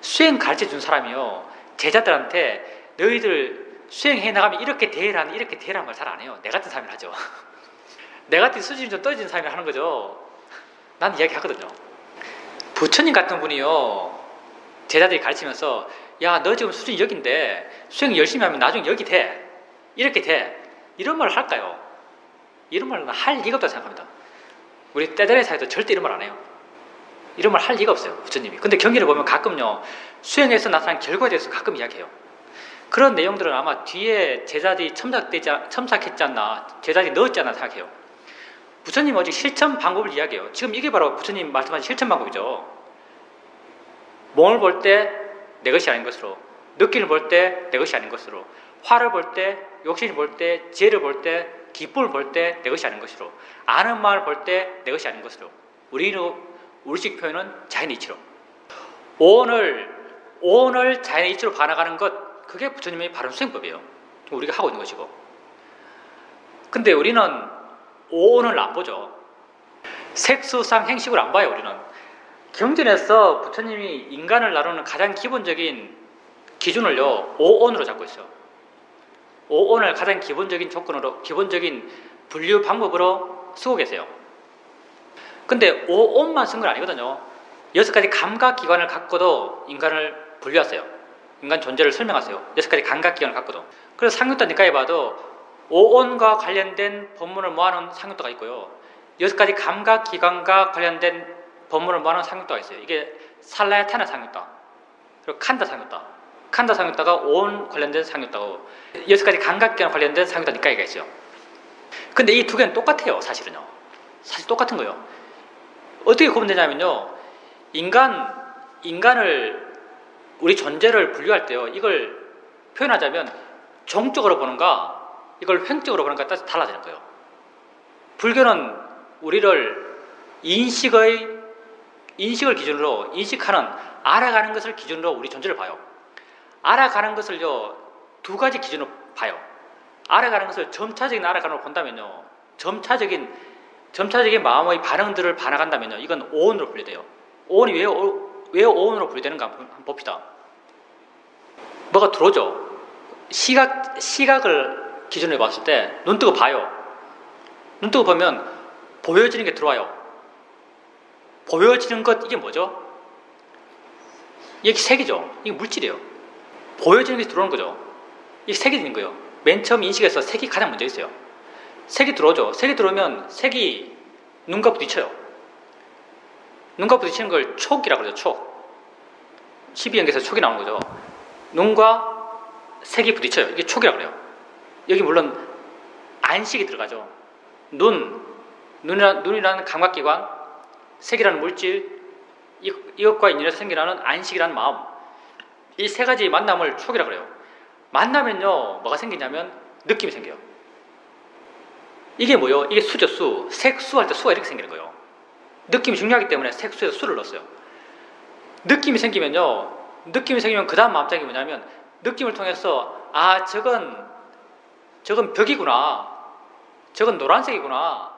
수행 가르쳐준 사람이요, 제자들한테 너희들 수행해 나가면 이렇게 대해라는 말 잘 안 해요. 내 같은 사람이 하죠. 내 같은 수준이 좀 떨어진 사람이 하는 거죠. 난 이야기 하거든요. 부처님 같은 분이요, 제자들이 가르치면서 야, 너 지금 수준이 여긴데 수행 열심히 하면 나중에 여기 돼, 이렇게 돼, 이런 말을 할까요? 이런 말은 할 리가 없다고 생각합니다. 우리 때들의 사이도 절대 이런 말 안 해요. 이런 말 할 리가 없어요, 부처님이. 근데 경전을 보면 가끔요, 수행에서 나타난 결과에 대해서 가끔 이야기해요. 그런 내용들은 아마 뒤에 제자들이 첨삭했지 않나, 제자들이 넣었지 않나 생각해요. 부처님 오직 실천 방법을 이야기해요. 지금 이게 바로 부처님 말씀하신 실천 방법이죠. 몸을 볼 때 내 것이 아닌 것으로, 느낌을 볼 때 내 것이 아닌 것으로, 화를 볼 때, 욕심을 볼 때, 지혜를 볼 때, 기쁨을 볼 때 내 것이 아닌 것으로, 아는 마음을 볼 때 내 것이 아닌 것으로, 우리식 표현은 자연의 이치로, 오온을 자연의 이치로 반응하는 것, 그게 부처님의 바른 수행법이에요. 우리가 하고 있는 것이고. 근데 우리는 오온을 안 보죠. 색수상 행식을 안 봐요. 우리는 경전에서 부처님이 인간을 나누는 가장 기본적인 기준을요, 오온으로 잡고 있어요. 오온을 가장 기본적인 조건으로, 기본적인 분류 방법으로 쓰고 계세요. 근데 오온만 쓴 건 아니거든요. 6가지 감각기관을 갖고도 인간을 분류하세요. 인간 존재를 설명하세요. 6가지 감각기관을 갖고도. 그래서 상육도 니까에 봐도 오온과 관련된 법문을 모아놓은 상육도가 있고요, 6가지 감각기관과 관련된 법문을 모아놓은 상육도가 있어요. 이게 살라야타나 상육도, 그리고 칸다 상육도가 오온 관련된 상육도고, 6가지 감각기관 관련된 상육도 니까이가 있어요. 근데 이 두 개는 똑같아요. 사실 똑같은 거예요. 어떻게 구분되냐면요, 인간을, 우리 존재를 분류할 때요, 이걸 표현하자면 종적으로 보는가, 이걸 횡적으로 보는가 따라서 달라지는 거예요. 불교는 우리를 인식을 기준으로, 알아가는 것을 기준으로 우리 존재를 봐요. 알아가는 것을요, 2가지 기준으로 봐요. 알아가는 것을 점차적인 알아가는 걸 본다면요, 점차적인 마음의 반응들을 반응한다면요, 이건 오온으로 분류돼요. 오온이 왜 오온으로 분류되는가 한번 봅시다. 뭐가 들어오죠? 시각을 기준으로 봤을 때 눈 뜨고 봐요. 눈 뜨고 보면 보여지는 게 들어와요. 보여지는 것, 이게 뭐죠? 이게 색이죠. 이게 물질이에요. 보여지는 게 들어오는 거죠. 이게 색이 되는 거예요. 맨 처음 인식에서 색이 가장 먼저 있어요. 색이 들어오죠. 색이 들어오면 색이 눈과 부딪혀요. 눈과 부딪히는 걸 촉이라고 그러죠. 촉. 12연계에서 촉이 나오는 거죠. 눈과 색이 부딪혀요. 이게 촉이라고 그래요. 여기 물론 안식이 들어가죠. 눈이라는 감각기관, 색이라는 물질, 이것과 인연해서 생겨나는 안식이라는 마음, 이 3가지 만남을 촉이라고 그래요. 만나면요 뭐가 생기냐면 느낌이 생겨요. 이게 뭐요? 이게 수죠, 수. 색수할 때 수가 이렇게 생기는 거예요. 느낌이 중요하기 때문에 색수에서 수를 넣었어요. 느낌이 생기면요, 느낌이 생기면 그 다음 마음짝이 뭐냐면 느낌을 통해서 아 저건 벽이구나, 저건 노란색이구나,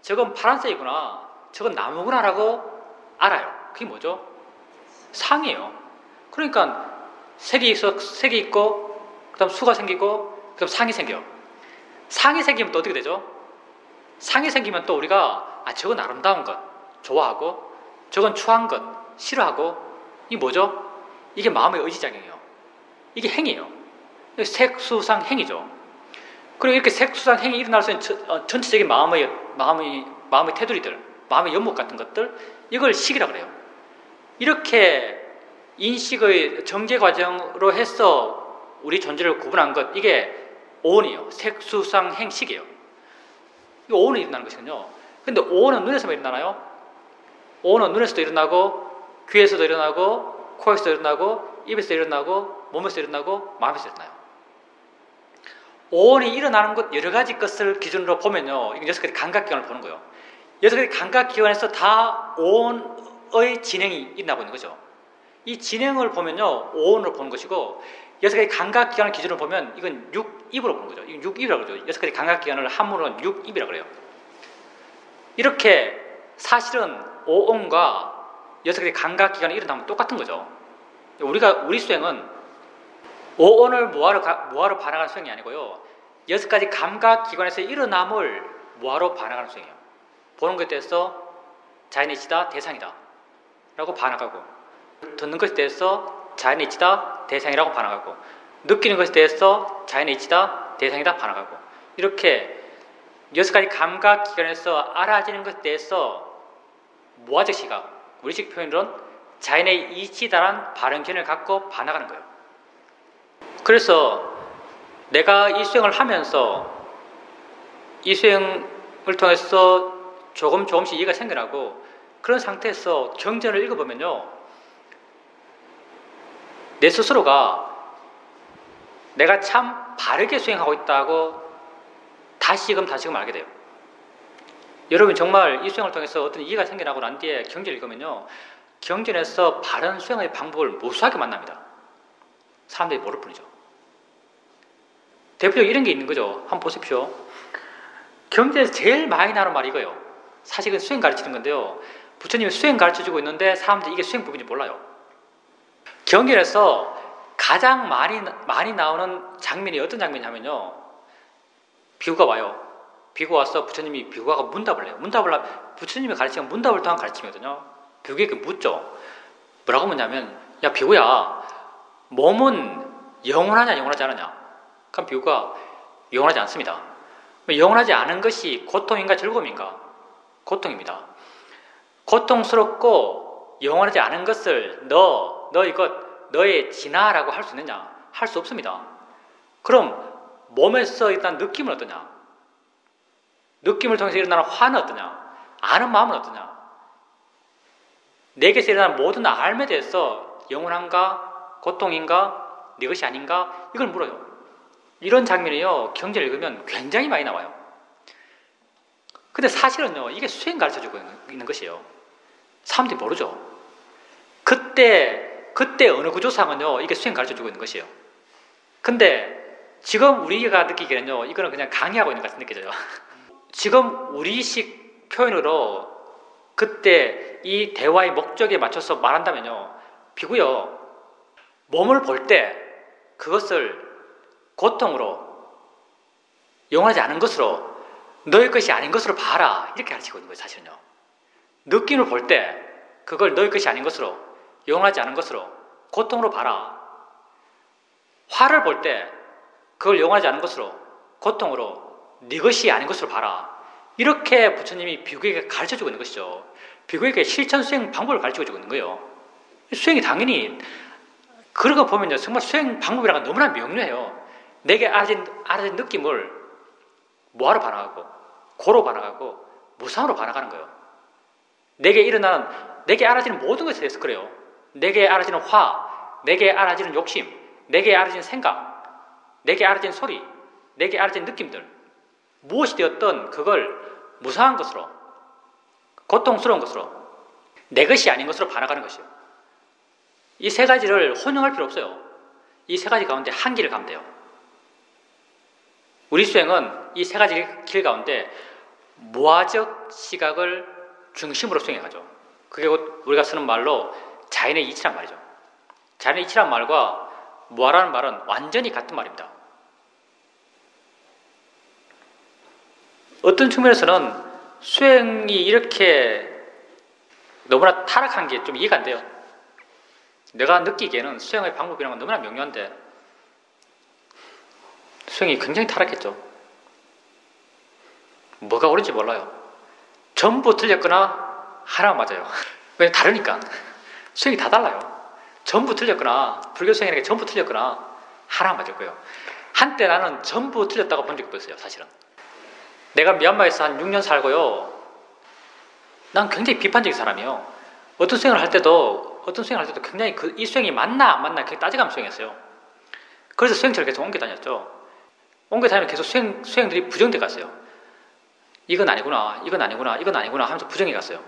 저건 파란색이구나, 저건 나무구나라고 알아요. 그게 뭐죠? 상이에요. 그러니까 색이 있고 그 다음 수가 생기고 그 다음 상이 생겨요. 상이 생기면 또 어떻게 되죠? 상이 생기면 또 우리가 아 저건 아름다운 것 좋아하고 저건 추한 것 싫어하고 이게 뭐죠? 이게 마음의 의지작용이에요. 이게 행이에요. 색수상 행이죠. 그리고 이렇게 색수상 행이 일어날 수 있는 전체적인 마음의 테두리들, 마음의 연목 같은 것들, 이걸 식이라고 그래요. 이렇게 인식의 전개 과정으로 해서 우리 존재를 구분한 것, 이게 오온이에요. 색수상 행식이에요. 이 오온이 일어나는 것이거든요. 근데 오온은 눈에서만 일어나나요? 오온은 눈에서도 일어나고 귀에서도 일어나고 코에서도 일어나고 입에서 일어나고 몸에서 일어나고 마음에서 일어나요. 오온이 일어나는 것 여러 가지 것을 기준으로 보면요, 이건 6가지 감각기관을 보는 거예요. 6가지 감각기관에서 다 오온의 진행이 일어나고 있는 거죠. 이 진행을 보면요, 오온으로 보는 것이고 6가지 감각기관을 기준으로 보면 이건 6입으로 보는 거죠. 이건 6입이라고 그러죠. 6가지 감각기관을 한문으로는 6입이라고 그래요. 이렇게 사실은 오온과 6가지 감각기관이 일어나면 똑같은 거죠. 우리 수행은 오온을 무하로 반응하는 수행이 아니고요, 6가지 감각기관에서 일어남을 무하로 반응하는 수행이에요. 보는 것에 대해서 자연의 이치다, 대상이다 라고 반응하고, 듣는 것에 대해서 자연의 이치다, 대상이라고 반응하고, 느끼는 것에 대해서 자연의 이치다, 대상이다 반응하고, 이렇게 6가지 감각기관에서 알아지는 것에 대해서 무아적 시각, 우리식 표현으로는 자연의 이치다라는 발언견을 갖고 반응하는 거예요. 그래서 내가 이 수행을 하면서 이 수행을 통해서 조금씩 이해가 생겨나고, 그런 상태에서 경전을 읽어보면요, 내 스스로가 내가 참 바르게 수행하고 있다고 다시금 알게 돼요. 여러분 정말 이 수행을 통해서 어떤 이해가 생겨나고 난 뒤에 경전을 읽으면요, 경전에서 바른 수행의 방법을 무수하게 만납니다. 사람들이 모를 뿐이죠. 대표적으로 이런 게 있는 거죠. 한번 보십시오. 경전에서 제일 많이 나오는 말이 이거예요. 사실은 수행 가르치는 건데요, 부처님이 수행 가르쳐주고 있는데 사람들이 이게 수행법인지 몰라요. 경전에서 가장 많이 나오는 장면이 어떤 장면이냐면요, 비구가 와요. 비구가 와서 부처님이 비구가 문답을 해요. 부처님이 가르치면 문답을 통한 가르침이거든요. 비구에게 묻죠. 뭐라고 묻냐면, 야 비구야, 몸은 영원하냐 영원하지 않느냐? 그럼 비구가 영원하지 않습니다. 영원하지 않은 것이 고통인가 즐거움인가? 고통입니다. 고통스럽고 영원하지 않은 것을 너의 진화라고 할 수 있느냐? 할 수 없습니다. 그럼 몸에서 일단 느낌은 어떠냐? 느낌을 통해서 일어나는 화는 어떠냐? 아는 마음은 어떠냐? 내게서 일어나는 모든 알에 대해서 영원한가? 고통인가? 네 것이 아닌가? 이걸 물어요. 이런 장면이요, 경전을 읽으면 굉장히 많이 나와요. 근데 사실은요, 이게 수행 가르쳐주고 있는 것이에요. 사람들이 모르죠. 그때 어느 구조상은요, 이게 수행 가르쳐주고 있는 것이에요. 근데 지금 우리가 느끼기에는요, 이거는 그냥 강의하고 있는 것 같이 느껴져요. 지금 우리식 표현으로 그때 이 대화의 목적에 맞춰서 말한다면요, 비구요, 몸을 볼 때 그것을 고통으로, 영원하지 않은 것으로, 너의 것이 아닌 것으로 봐라, 이렇게 가르치고 있는 거예요. 사실은요, 느낌을 볼 때 그걸 너의 것이 아닌 것으로, 영원하지 않은 것으로, 고통으로 봐라. 화를 볼 때 그걸 영원하지 않은 것으로, 고통으로, 네 것이 아닌 것으로 봐라. 이렇게 부처님이 비구에게 가르쳐주고 있는 것이죠. 비구에게 실천 수행 방법을 가르쳐주고 있는 거예요. 수행이 당연히 그런 거 보면요, 정말 수행 방법이라는 건 너무나 명료해요. 내게 알아진 느낌을 무하로 반응하고, 고로 반응하고, 무상으로 반응하는 거예요. 내게 알아지는 모든 것에 대해서 그래요. 내게 알아지는 화, 내게 알아지는 욕심, 내게 알아지는 생각, 내게 알아진 소리, 내게 알아진 느낌들, 무엇이 되었든 그걸 무상한 것으로, 고통스러운 것으로, 내 것이 아닌 것으로 반응하는 것이요. 이 세 가지를 혼용할 필요 없어요. 이 세 가지 가운데 한 길을 가면 돼요. 우리 수행은 이 세 가지 길 가운데 무아적 시각을 중심으로 수행해가죠. 그게 곧 우리가 쓰는 말로 자연의 이치란 말이죠. 자연의 이치란 말과 무아라는 말은 완전히 같은 말입니다. 어떤 측면에서는 수행이 이렇게 너무나 타락한 게 좀 이해가 안 돼요. 내가 느끼기에는 수행의 방법이라는 건 너무나 명료한데 수행이 굉장히 타락했죠. 뭐가 옳은지 몰라요. 전부 틀렸거나 하나 맞아요. 왜냐면 다르니까. 수행이 다 달라요. 전부 틀렸거나 불교 수행이라는 게 전부 틀렸거나 하나 맞을 거예요. 한때 나는 전부 틀렸다고 본 적도 있어요. 사실은. 내가 미얀마에서 한 6년 살고요. 난 굉장히 비판적인 사람이에요. 어떤 수행을 할 때도 굉장히 이 수행이 맞나 안 맞나 따져가면서 수행했어요. 그래서 수행처를 계속 옮겨 다녔죠. 옮겨 다니면 계속 수행들이 부정돼 갔어요. 이건 아니구나, 이건 아니구나, 이건 아니구나 하면서 부정해 갔어요.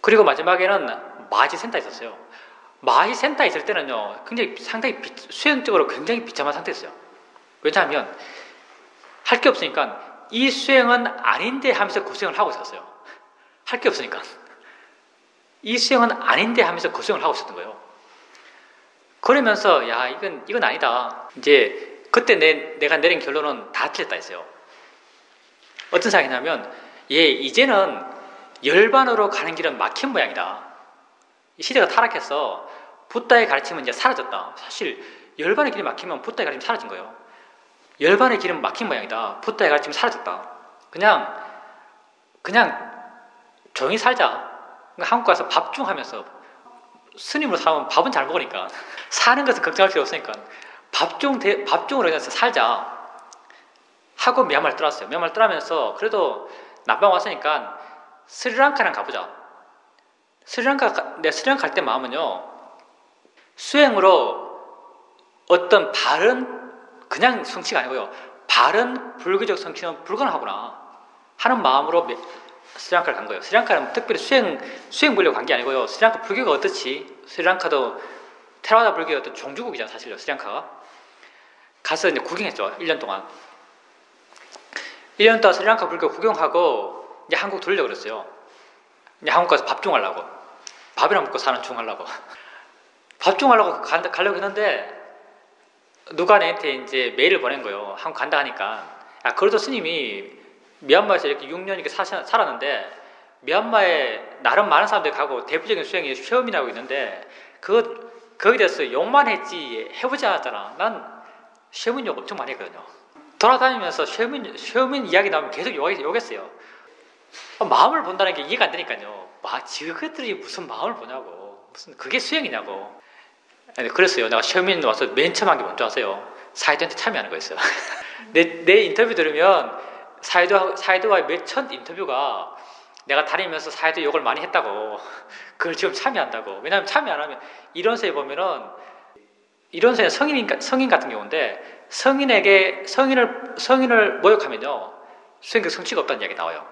그리고 마지막에는 마지센터에 있었어요. 마지센터에 있을 때는요, 상당히 수행적으로 굉장히 비참한 상태였어요. 왜냐하면 할 게 없으니까 이 수행은 아닌데 하면서 그 수행을 하고 있었어요. 할 게 없으니까. 이 수행은 아닌데 하면서 그 수행을 하고 있었던 거예요. 그러면서 야 이건 아니다. 이제 그때 내가 내린 결론은 다 틀렸다 했어요. 어떤 생각이냐면 이제는 열반으로 가는 길은 막힌 모양이다. 이 시대가 타락해서 붓다의 가르침은 이제 사라졌다. 사실 열반의 길이 막히면 붓다의 가르침이 사라진 거예요. 열반의 길은 막힌 모양이다. 붓다의 가르침이 사라졌다. 그냥 조용히 살자. 한국 가서 밥중하면서 스님으로 살면 밥은 잘 먹으니까 사는 것은 걱정할 필요 없으니까 밥중으로 해서 살자 하고 미얀마를 떠났어요. 미얀마를 떠나면서 그래도 남방 왔으니까 스리랑카랑 가보자. 스리랑카 갈 때 마음은요, 수행으로 어떤 바른 그냥 성취가 아니고요, 바른 불교적 성취는 불가능하구나 하는 마음으로 스리랑카를 간 거예요. 스리랑카는 특별히 수행 보려고 간 게 아니고요. 스리랑카 불교가 어떻지? 스리랑카도 테라와다 불교의 어떤 종주국이잖아요, 사실요. 스리랑카가. 가서 이제 구경했죠. 1년 동안. 1년 동안 스리랑카 불교 구경하고 이제 한국 돌려고 그랬어요. 이제 한국 가서 밥중하려고. 밥이나 먹고 사는 중하려고. 밥중하려고 가려고 했는데 누가 내한테 이제 메일을 보낸 거예요. 한국 간다 하니까. 야, 그래도 스님이 미얀마에서 이렇게 6년 이렇게 살았는데 미얀마에 나름 많은 사람들이 가고 대표적인 수행이 쉐오민하고 있는데 거기에 대해서 욕만 했지 해보지 않았잖아. 난 쉐오민 욕 엄청 많이 했거든요. 돌아다니면서 쉐오민 이야기 나오면 계속 욕했어요. 마음을 본다는 게 이해가 안 되니까요. 저것들이 무슨 마음을 보냐고. 무슨 그게 수행이냐고. 그랬어요. 내가 쉐오민 와서 맨 처음 한 게 뭔지 아세요? 사이드한테 참여하는 거였어요. 내 인터뷰 들으면 사이드와의 몇 첫 인터뷰가 내가 다니면서 사이드 욕을 많이 했다고. 그걸 지금 참여한다고. 왜냐하면 참여 안 하면 이론서에 보면은 이론서에 성인 같은 경우인데 성인을 모욕하면요 수행적 성취가 없다는 이야기 나와요.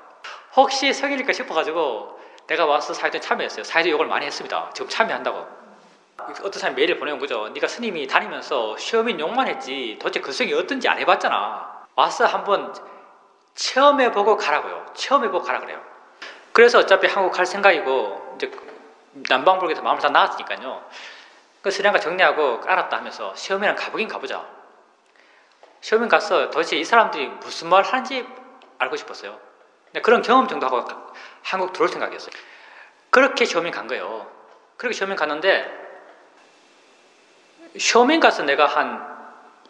혹시 성인일까 싶어가지고 내가 와서 사이드에 참여했어요. 사이드 욕을 많이 했습니다. 지금 참여한다고. 어떤 사람이 메일을 보내온 거죠. 네가 스님이 다니면서 쉐오민 욕만 했지 도대체 그 수행이 어떤지 안 해봤잖아. 와서 한번 체험해보고 가라고요. 체험해보고 가라 그래요. 그래서 어차피 한국 갈 생각이고 이제 남방불교에서 마음을 다 나왔으니까요. 그 스리랑카 정리하고 알았다 하면서 쉐오민이랑 가보긴 가보자. 쉐오민 가서 도대체 이 사람들이 무슨 말 하는지 알고 싶었어요. 그런 경험 정도 하고 한국 들어올 생각이었어요. 그렇게 쉐오민 간 거예요. 그렇게 쉐오민 갔는데 쉐오민 가서 내가 한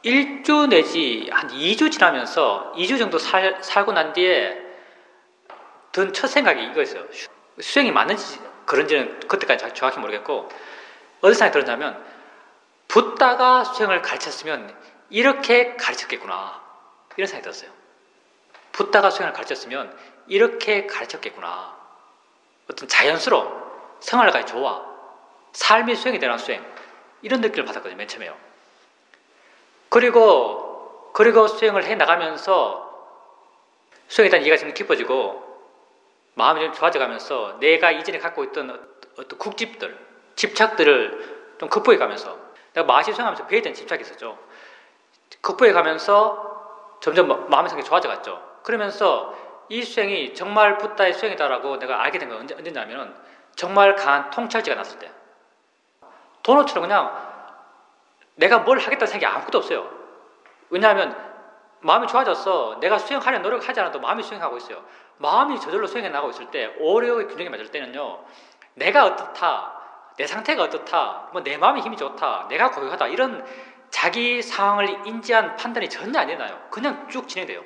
1주 내지 한 2주 지나면서 2주 정도 살고 난 뒤에 든 첫 생각이 이거였어요. 수행이 맞는지 그런지는 그때까지 정확히 모르겠고 어떤 생각이 들었냐면 붓다가 수행을 가르쳤으면 이렇게 가르쳤겠구나 이런 생각이 들었어요. 붓다가 수행을 가르쳤으면 이렇게 가르쳤겠구나. 어떤 자연스러운 생활과의 조화, 삶이 수행이 되는 수행 이런 느낌을 받았거든요. 맨 처음에요. 그리고 그리고 수행을 해 나가면서 수행에 대한 이해가 좀 깊어지고 마음이 좀 좋아져 가면서 내가 이전에 갖고 있던 어떤 국집들, 집착들을 좀 극복해 가면서 내가 마시 수행하면서 배에 대한 집착이 있었죠. 극복해 가면서 점점 마음의 상태가 좋아져 갔죠. 그러면서 이 수행이 정말 붓다의 수행이다라고 내가 알게 된 건 언제냐면 정말 강한 통찰지가 났을 때. 도노처럼 그냥 내가 뭘 하겠다는 생각이 아무것도 없어요. 왜냐하면 마음이 좋아졌어. 내가 수행하려는 노력하지 않아도 마음이 수행하고 있어요. 마음이 저절로 수행해 나가고 있을 때 오력의 균형이 맞을 때는요. 내가 어떻다, 내 상태가 어떻다, 뭐 내 마음의 힘이 좋다, 내가 고요하다 이런 자기 상황을 인지한 판단이 전혀 안 일어나요. 그냥 쭉 진행돼요.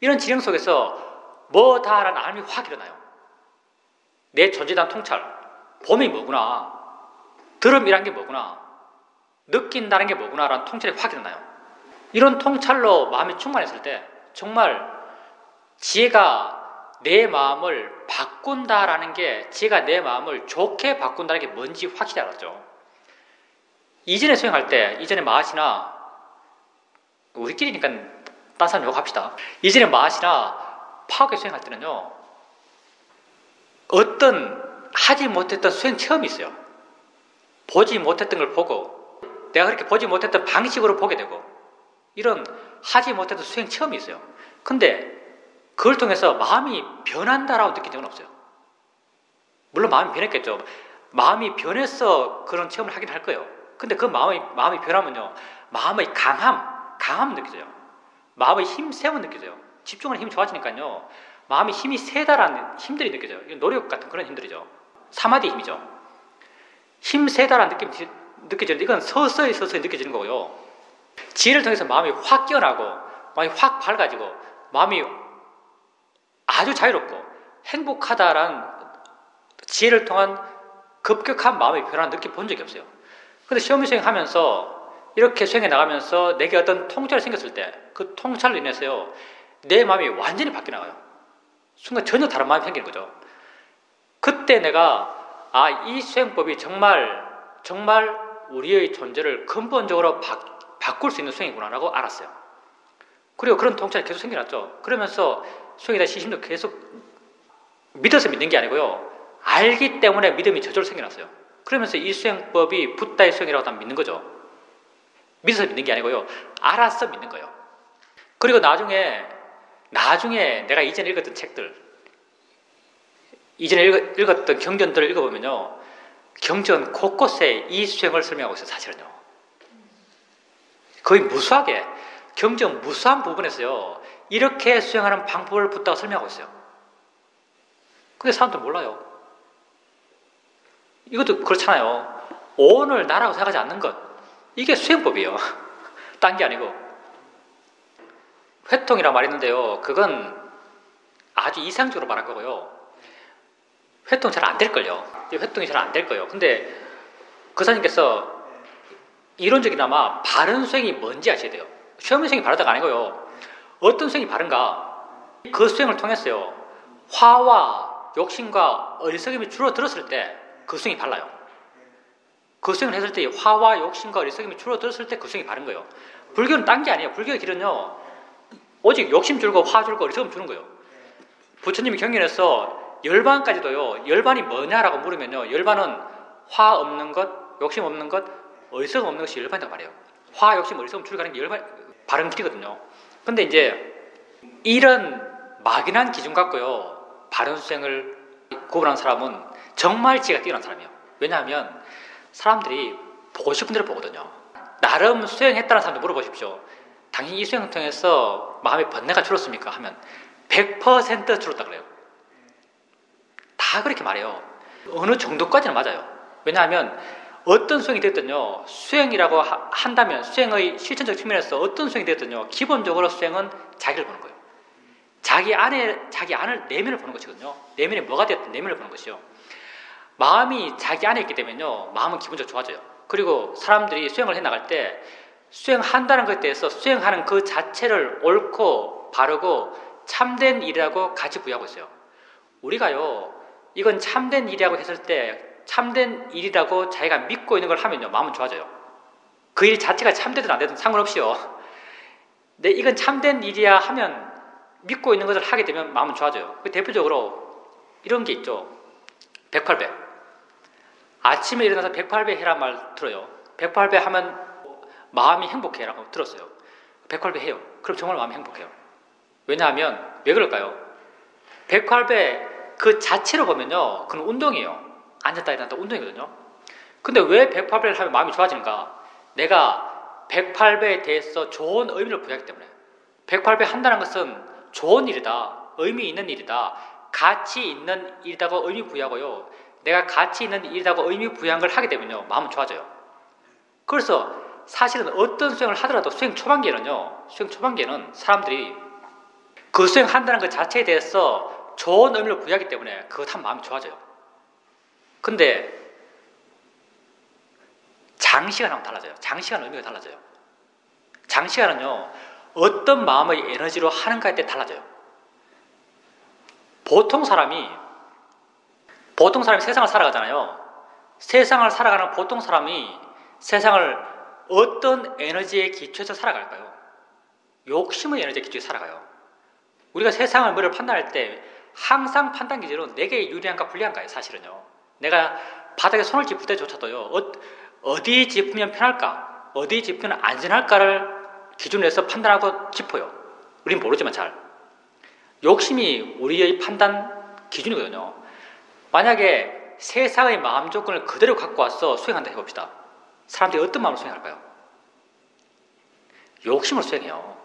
이런 진행 속에서 뭐다라는 알미 확 일어나요. 내 존재에 대한 통찰, 봄이 뭐구나, 들음이란 게 뭐구나, 느낀다는 게 뭐구나 라는 통찰이 확 일어나요. 이런 통찰로 마음이 충만했을 때 정말 지혜가 내 마음을 바꾼다라는 게, 지혜가 내 마음을 좋게 바꾼다는 게 뭔지 확실히 알았죠. 이전에 수행할 때, 이전에 마하시나, 우리끼리니까 딴 사람 욕합시다. 이전에 마하시나 파악에 수행할 때는요, 어떤 하지 못했던 수행 체험이 있어요. 보지 못했던 걸 보고 내가 그렇게 보지 못했던 방식으로 보게 되고 이런 하지 못했던 수행 체험이 있어요. 근데 그걸 통해서 마음이 변한다라고 느낀 적은 없어요. 물론 마음이 변했겠죠. 마음이 변해서 그런 체험을 하긴 할 거예요. 근데 그 마음이 변하면요, 마음의 강함 느껴져요. 마음의 힘셈은 느껴져요. 집중하는 힘이 좋아지니까요, 마음의 힘이 세다라는 힘들이 느껴져요. 이건 노력 같은 그런 힘들이죠. 사마디 힘이죠. 힘 세다라는 느낌이 느껴지는데 이건 서서히 느껴지는 거고요. 지혜를 통해서 마음이 확 깨어나고 마음이 확 밝아지고 마음이 아주 자유롭고 행복하다라는 지혜를 통한 급격한 마음의 변화를 느껴 본 적이 없어요. 근데 시험을 수행하면서 이렇게 수행해 나가면서 내게 어떤 통찰이 생겼을 때 그 통찰로 인해서요, 내 마음이 완전히 바뀌어 나가요. 순간 전혀 다른 마음이 생기는 거죠. 그때 내가 이 수행법이 정말 우리의 존재를 근본적으로 바꿀 수 있는 수행이구나라고 알았어요. 그리고 그런 통찰이 계속 생겨났죠. 그러면서 수행에 대한 신심도 계속 믿어서 믿는 게 아니고요, 알기 때문에 믿음이 저절로 생겨났어요. 그러면서 이 수행법이 붓다의 수행이라고 믿는 거죠. 믿어서 믿는 게 아니고요, 알아서 믿는 거예요. 그리고 나중에 내가 이전에 읽었던 책들, 이전에 읽었던 경전들을 읽어보면요, 경전 곳곳에 이 수행을 설명하고 있어요. 사실은요, 거의 무수하게 경전 무수한 부분에서요, 이렇게 수행하는 방법을 붓다가 설명하고 있어요. 근데 사람들 몰라요. 이것도 그렇잖아요. 오늘 나라고 생각하지 않는 것, 이게 수행법이에요. 딴 게 아니고. 회통이라고 말이 있는데요, 그건 아주 이상적으로 말한 거고요, 회통 잘 안 될걸요. 회통이 잘 안 될 거예요. 근데 그 사님께서 이론적이나마 바른 수행이 뭔지 아셔야 돼요. 시험 수행이 바르다가 아니고요, 어떤 수행이 바른가, 그 수행을 통해서요, 화와 욕심과 어리석음이 줄어들었을 때 그 수행이 발라요. 그 수행을 했을 때 화와 욕심과 어리석음이 줄어들었을 때 그 수행이 바른 거예요. 불교는 딴 게 아니에요. 불교의 길은요, 오직 욕심 줄고 화 줄고 어리석음 주는 거예요. 부처님이 경전에서 열반까지도요, 열반이 뭐냐라고 물으면요, 열반은 화 없는 것, 욕심 없는 것, 어리석음 없는 것이 열반이라고 말해요. 화, 욕심, 어리석음 줄이가는 게 열반, 바른 길이거든요. 근데 이제 이런 막연한 기준 갖고요, 바른 수행을 구분한 사람은 정말 지혜가 뛰어난 사람이에요. 왜냐하면 사람들이 보고 싶은 대로 보거든요. 나름 수행했다는 사람도 물어보십시오. 당연히 이 수행을 통해서 마음의 번뇌가 줄었습니까? 하면 100% 줄었다 그래요. 다 그렇게 말해요. 어느 정도까지는 맞아요. 왜냐하면 어떤 수행이 됐든요, 수행이라고 한다면 수행의 실천적 측면에서 어떤 수행이 됐든요, 기본적으로 수행은 자기를 보는 거예요. 자기 안을 내면을 보는 것이거든요. 내면에 뭐가 됐든 내면을 보는 것이요. 마음이 자기 안에 있기 때문에요, 마음은 기본적으로 좋아져요. 그리고 사람들이 수행을 해나갈 때 수행한다는 것에 대해서 수행하는 그 자체를 옳고 바르고 참된 일이라고 같이 부여하고 있어요. 우리가요, 이건 참된 일이라고 했을 때 참된 일이라고 자기가 믿고 있는 걸 하면요, 마음은 좋아져요. 그 일 자체가 참되든 안 되든 상관없이요, 내 이건 참된 일이야 하면 믿고 있는 것을 하게 되면 마음은 좋아져요. 대표적으로 이런 게 있죠. 108배. 아침에 일어나서 108배 해란 말 들어요. 108배 하면 마음이 행복해라고 들었어요. 108배 해요. 그럼 정말 마음이 행복해요. 왜냐하면 왜 그럴까요? 108배 그 자체로 보면요, 그건 운동이에요. 앉았다 일어났다 운동이거든요. 근데 왜 108배를 하면 마음이 좋아지는가? 내가 108배에 대해서 좋은 의미를 부여하기 때문에. 108배 한다는 것은 좋은 일이다, 의미 있는 일이다, 가치 있는 일이라고 의미 부여하고요. 내가 가치 있는 일이라고 의미 부여한 걸 하게 되면요, 마음은 좋아져요. 그래서 사실은 어떤 수행을 하더라도 수행 초반기에는 사람들이 그 수행한다는 것 자체에 대해서 좋은 의미를 부여하기 때문에 그것 하면 마음이 좋아져요. 근데 장시간 하면 달라져요. 장시간 의미가 달라져요. 장시간은요, 어떤 마음의 에너지로 하는가에 따라 달라져요. 보통 사람이 세상을 살아가잖아요. 세상을 살아가는 보통 사람이 세상을 어떤 에너지에 기초해서 살아갈까요? 욕심의 에너지에 기초해서 살아가요. 우리가 세상을 뭐를 판단할 때 항상 판단 기준은 내게 유리한가 불리한가요, 사실은요. 내가 바닥에 손을 짚을 때조차도요, 어디 짚으면 편할까, 어디 짚으면 안전할까를 기준으로 해서 판단하고 짚어요. 우린 모르지만 잘. 욕심이 우리의 판단 기준이거든요. 만약에 세상의 마음 조건을 그대로 갖고 와서 수행한다 해봅시다. 사람들이 어떤 마음으로 수행할까요? 욕심으로 수행해요.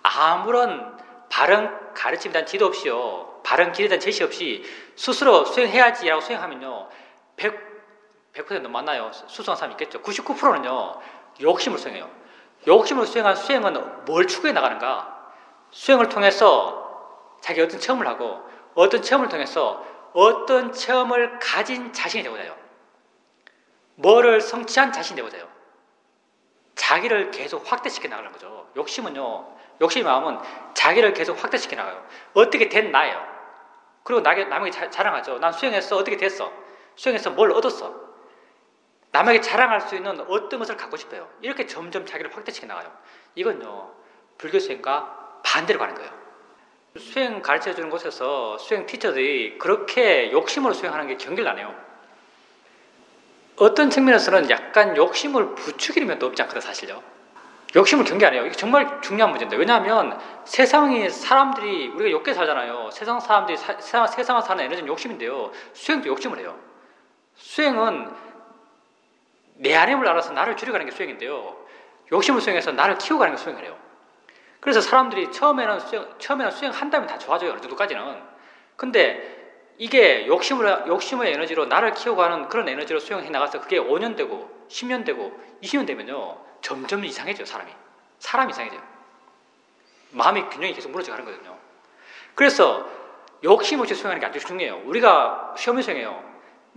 아무런 바른 가르침에 대한 지도 없이요, 바른 길에 대한 제시 없이 스스로 수행해야지라고 수행하면요, 100% 맞나요? 수승한 사람이 있겠죠. 99%는요 욕심을 수행해요. 욕심을 수행한 수행은 뭘 추구해 나가는가? 수행을 통해서 자기 어떤 체험을 하고, 어떤 체험을 통해서 어떤 체험을 가진 자신이 되고자 해요. 뭐를 성취한 자신이 되고자 해요. 자기를 계속 확대시켜 나가는 거죠. 욕심의 마음은 자기를 계속 확대시켜 나가요. 어떻게 된 나예요. 그리고 남에게 자랑하죠. 난 수행했어. 어떻게 됐어? 수행해서 뭘 얻었어? 남에게 자랑할 수 있는 어떤 것을 갖고 싶어요. 이렇게 점점 자기를 확대시켜 나가요. 이건요, 불교 수행과 반대로 가는 거예요. 수행 가르쳐주는 곳에서 수행 티처들이 그렇게 욕심으로 수행하는 게 경계를 안 해요. 어떤 측면에서는 약간 욕심을 부추기는 면도 없지 않거든, 사실요. 욕심을 경계 안 해요. 이게 정말 중요한 문제인데, 왜냐하면 사람들이 우리가 욕게 살잖아요. 세상을 사는 에너지는 욕심인데요, 수행도 욕심을 해요. 수행은 내 안임을 알아서 나를 줄여가는 게 수행인데요, 욕심을 수행해서 나를 키워가는 게 수행을 해요. 그래서 사람들이 처음에는 수행한다면 다 좋아져요, 어느 정도까지는. 근데 이게 욕심의 에너지로 나를 키워가는 그런 에너지로 수행해 나가서 그게 5년 되고 10년 되고 20년 되면요, 점점 이상해져요. 사람이 이상해져요. 마음의 균형이 계속 무너져 가는 거거든요. 그래서 욕심 없이 수행하는 게 아주 중요해요. 우리가 시험을 수행해요.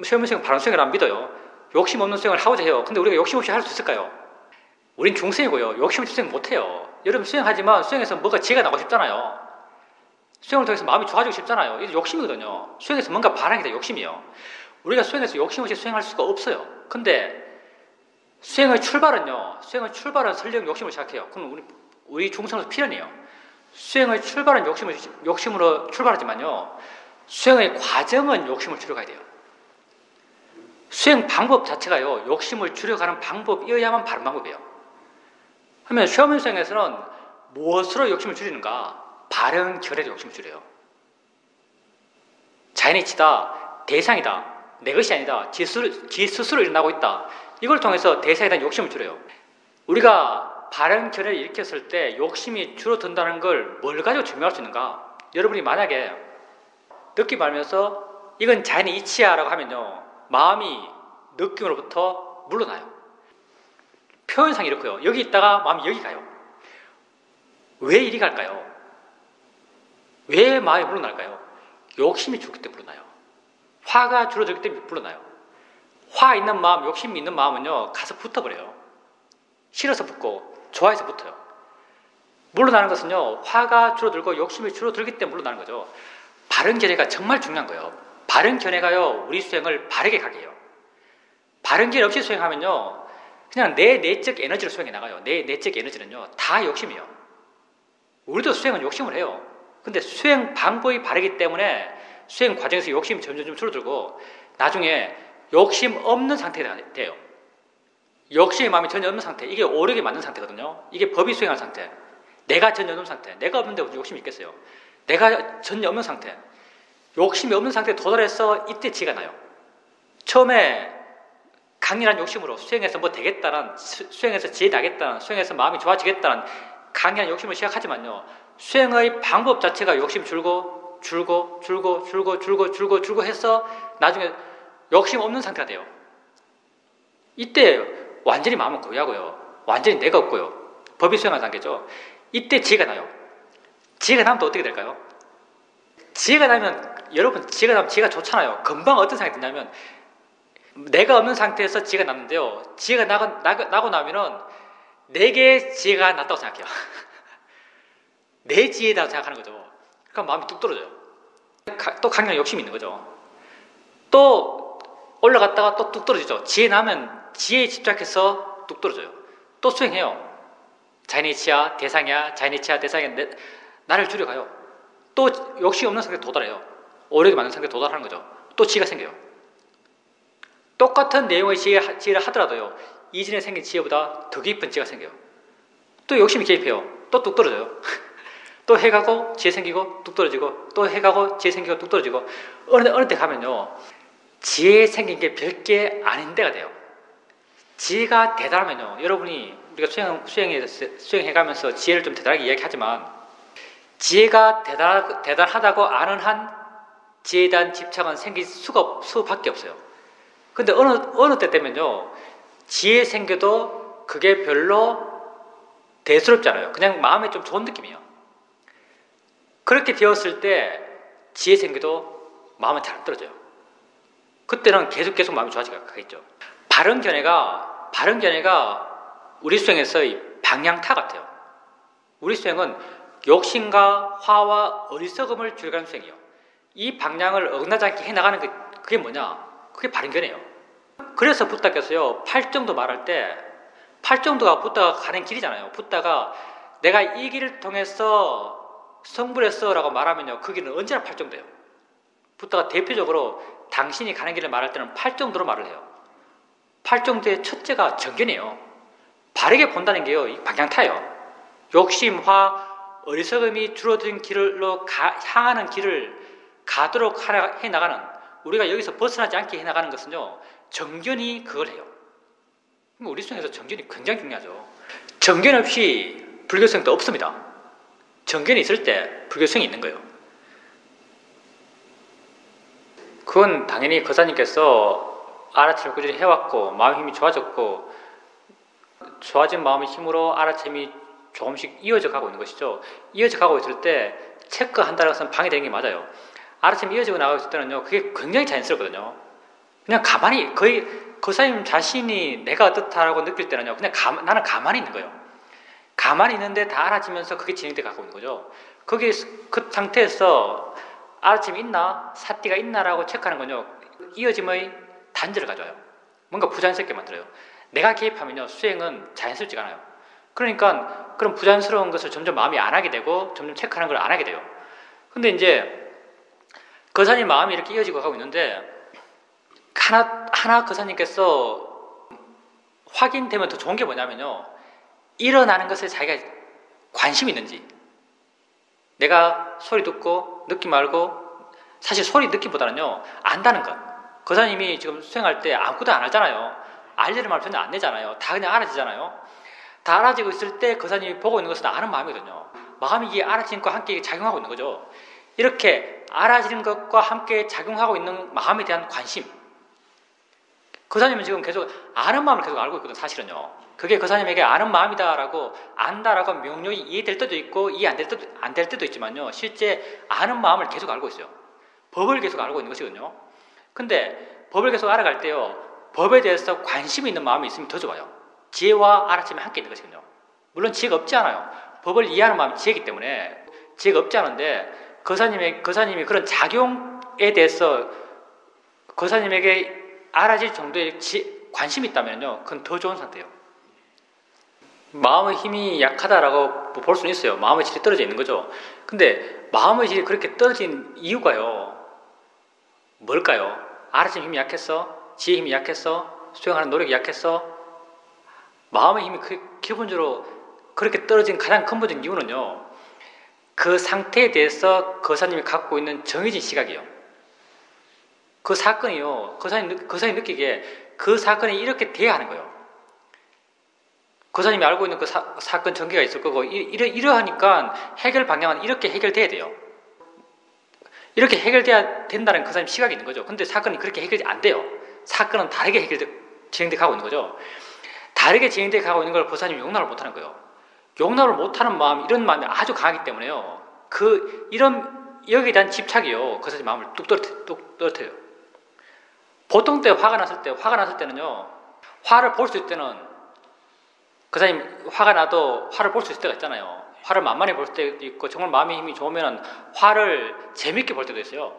시험을 수행, 바른 수행을 안 믿어요. 욕심 없는 수행을 하고자 해요. 근데 우리가 욕심 없이 할 수 있을까요? 우린 중생이고요, 욕심 없이 수행 못해요. 여러분 수행하지만 수행해서 뭐가 지혜가 나고 싶잖아요. 수행을 통해서 마음이 좋아지고 싶잖아요. 이게 욕심이거든요. 수행해서 뭔가 반항이 다 욕심이에요. 우리가 수행해서 욕심 없이 수행할 수가 없어요. 근데 수행의 출발은 설령 욕심으로 시작해요. 그럼 우리 중생은 필연이에요. 수행의 출발은 욕심으로 출발하지만요, 수행의 과정은 욕심을 줄여가야 돼요. 수행 방법 자체가요, 욕심을 줄여가는 방법이어야만 바른 방법이에요. 하면 시험 수행에서는 무엇으로 욕심을 줄이는가? 바른 결의로 욕심을 줄여요. 자연이치다, 대상이다, 내 것이 아니다, 지 스스로 일어나고 있다, 이걸 통해서 대상에 대한 욕심을 줄여요. 우리가 바른 결의를 일으켰을 때 욕심이 줄어든다는 걸 뭘 가지고 증명할 수 있는가? 여러분이 만약에 느낌 알면서 이건 자연의 이치야 라고 하면요, 마음이 느낌으로부터 물러나요. 표현상 이렇고요, 여기 있다가 마음이 여기 가요. 왜 이리 갈까요? 왜 마음이 물러날까요? 욕심이 죽기 때문에 물러나요. 화가 줄어들기 때문에 물러나요. 화 있는 마음, 욕심이 있는 마음은요, 가서 붙어버려요. 싫어서 붙고 좋아해서 붙어요. 물러나는 것은요, 화가 줄어들고 욕심이 줄어들기 때문에 물러나는 거죠. 바른 견해가 정말 중요한 거예요. 바른 견해가요, 우리 수행을 바르게 가게 해요. 바른 견해 없이 수행하면요, 그냥 내 내적 에너지로 수행해 나가요. 내 내적 에너지는요, 다 욕심이에요. 우리도 수행은 욕심을 해요. 근데 수행 방법이 바르기 때문에 수행 과정에서 욕심이 점점 줄어들고 나중에 욕심 없는 상태가 돼요. 욕심의 마음이 전혀 없는 상태. 이게 오력에 맞는 상태거든요. 이게 법이 수행하는 상태. 내가 전혀 없는 상태. 내가 없는데 무슨 욕심이 있겠어요. 내가 전혀 없는 상태. 욕심이 없는 상태에 도달해서 이때 지혜가 나요. 처음에 강렬한 욕심으로 수행해서 뭐 되겠다는, 수행해서 지혜 나겠다는, 수행해서 마음이 좋아지겠다는 강렬한 욕심을 시작하지만요. 수행의 방법 자체가 욕심 줄고 해서 나중에 욕심 없는 상태가 돼요. 이때 완전히 마음은 고요하고요. 완전히 내가 없고요. 법이 수행하는 단계죠. 이때 지혜가 나요. 지혜가 나면 또 어떻게 될까요? 지혜가 나면 여러분 지혜가 나면 지혜가 좋잖아요. 금방 어떤 상황이 되냐면 내가 없는 상태에서 지혜가 났는데요. 지혜가 나고 나면은 내게 지혜가 났다고 생각해요. 내 지혜다고 생각하는 거죠. 그러니까 마음이 뚝 떨어져요. 또 강렬한 욕심이 있는 거죠. 또 올라갔다가 또 뚝 떨어지죠. 지혜 나면 지혜에 집착해서 뚝 떨어져요. 또 수행해요. 자인의 치야 대상이야, 자인의 치야 대상이야, 나를 줄여가요. 또 욕심 없는 상태에 도달해요. 오력이 많은 상태에 도달하는 거죠. 또 지혜가 생겨요. 똑같은 내용의 지혜를 하더라도요. 이전에 생긴 지혜보다 더 깊은 지혜가 생겨요. 또 욕심이 개입해요. 또 뚝 떨어져요. 또 해가고 지혜 생기고 뚝 떨어지고 또 해가고 지혜 생기고 뚝 떨어지고 어느 때 가면요. 지혜 생긴 게 별게 아닌 데가 돼요. 지혜가 대단하면요. 여러분이 우리가 수행해가면서 지혜를 좀 대단하게 이야기하지만 지혜가 대단하다고 아는 한 지혜에 대한 집착은 생길 수밖에 없어요. 근데 어느 때 되면요. 지혜 생겨도 그게 별로 대수롭지 않아요. 그냥 마음에 좀 좋은 느낌이에요. 그렇게 되었을 때 지혜 생겨도 마음은 잘 안 떨어져요. 그때는 계속 마음이 좋아지겠죠. 바른 견해가 우리 수행에서의 방향타 같아요. 우리 수행은 욕심과 화와 어리석음을 줄여가는 수행이에요. 이 방향을 어긋나지 않게 해나가는 그게 뭐냐? 그게 바른 견해예요. 그래서 붓다께서요. 팔정도 말할 때 팔정도가 붓다가 가는 길이잖아요. 붓다가 내가 이 길을 통해서 성불했어 라고 말하면요. 그 길은 언제나 팔정도예요. 붓다가 대표적으로 당신이 가는 길을 말할 때는 팔정도로 말을 해요. 팔정도의 첫째가 정견이에요. 바르게 본다는 게요. 방향타예요. 욕심화 어리석음이 줄어든 길로 향하는 길을 가도록 해나가는 우리가 여기서 벗어나지 않게 해나가는 것은요. 정견이 그걸 해요. 우리 수행에서 정견이 굉장히 중요하죠. 정견 없이 불교수행도 없습니다. 정견이 있을 때 불교수행이 있는 거예요. 그건 당연히 거사님께서 알아침을 꾸준히 해왔고 마음 힘이 좋아졌고 좋아진 마음의 힘으로 알아침이 조금씩 이어져 가고 있는 것이죠. 이어져 가고 있을 때 체크한다는 것은 방해되는 게 맞아요. 알아침이 이어지고 나가고 있을 때는요. 그게 굉장히 자연스럽거든요. 그냥 가만히 거의 거사님 자신이 내가 어떻다라고 느낄 때는요. 그냥 나는 가만히 있는 거예요. 가만히 있는데 다 알아지면서 그게 진행돼 가고 있는 거죠. 그 상태에서 알아침이 있나? 사띠가 있나라고 체크하는 건요. 이어짐의 단절을 가져와요. 뭔가 부자연스럽게 만들어요. 내가 개입하면요. 수행은 자연스럽지가 않아요. 그러니까 그런 부자연스러운 것을 점점 마음이 안 하게 되고 점점 체크하는 걸 안 하게 돼요. 근데 이제 거사님 마음이 이렇게 이어지고 가고 있는데 하나 거사님께서 확인되면 더 좋은 게 뭐냐면요. 일어나는 것에 자기가 관심이 있는지 내가 소리 듣고 느낌 알고 사실 소리 느낌보다는요. 안다는 것. 거사님이 지금 수행할 때 아무것도 안 하잖아요. 알려는 말 전혀 안 내잖아요. 다 그냥 알아지잖아요. 다 알아지고 있을 때 거사님이 보고 있는 것은 아는 마음이거든요. 마음이 이게 알아지는 것과 함께 작용하고 있는 거죠. 이렇게 알아지는 것과 함께 작용하고 있는 마음에 대한 관심. 거사님은 지금 계속 아는 마음을 계속 알고 있거든요. 사실은요. 그게 거사님에게 아는 마음이다라고 안다라고 명료히 이해될 때도 있고 이해 안 될 때도 있지만요. 실제 아는 마음을 계속 알고 있어요. 법을 계속 알고 있는 것이거든요. 근데 법을 계속 알아갈 때요. 법에 대해서 관심이 있는 마음이 있으면 더 좋아요. 지혜와 알아침이 함께 있는 것이거든요. 물론 지혜가 없지 않아요. 법을 이해하는 마음이 지혜이기 때문에 지혜가 없지 않은데 거사님이 그런 작용에 대해서 거사님에게 알아질 정도의 관심이 있다면요. 그건 더 좋은 상태예요. 마음의 힘이 약하다라고 볼 수는 있어요. 마음의 질이 떨어져 있는 거죠. 근데 마음의 질이 그렇게 떨어진 이유가요. 뭘까요? 알아채는 힘이 약했어? 지혜 힘이 약했어? 수행하는 노력이 약했어? 마음의 힘이 기본적으로 그렇게 떨어진 가장 근본적인 이유는요. 그 상태에 대해서 거사님이 갖고 있는 정해진 시각이요. 그 사건이요. 거사님이 느끼기에 그 사건이 이렇게 돼야 하는 거예요. 거사님이 알고 있는 그 사건 전개가 있을 거고 이러하니까 해결 방향은 이렇게 해결돼야 돼요. 이렇게 해결돼야 된다는 거사님 시각이 있는 거죠. 근데 사건이 그렇게 해결이 안 돼요. 사건은 다르게 진행돼 가고 있는 거죠. 다르게 진행돼 가고 있는 걸 거사님이 용납을 못하는 거예요. 용납을 못하는 마음, 이런 마음이 아주 강하기 때문에요. 여기에 대한 집착이요. 거사님 마음을 뚝 떨어뜨려요. 보통 때 화가 났을 때는요. 화를 볼 수 있을 때는 거사님 화가 나도 화를 볼 수 있을 때가 있잖아요. 화를 만만히 볼 때도 있고 정말 마음의 힘이 좋으면 화를 재밌게 볼 때도 있어요.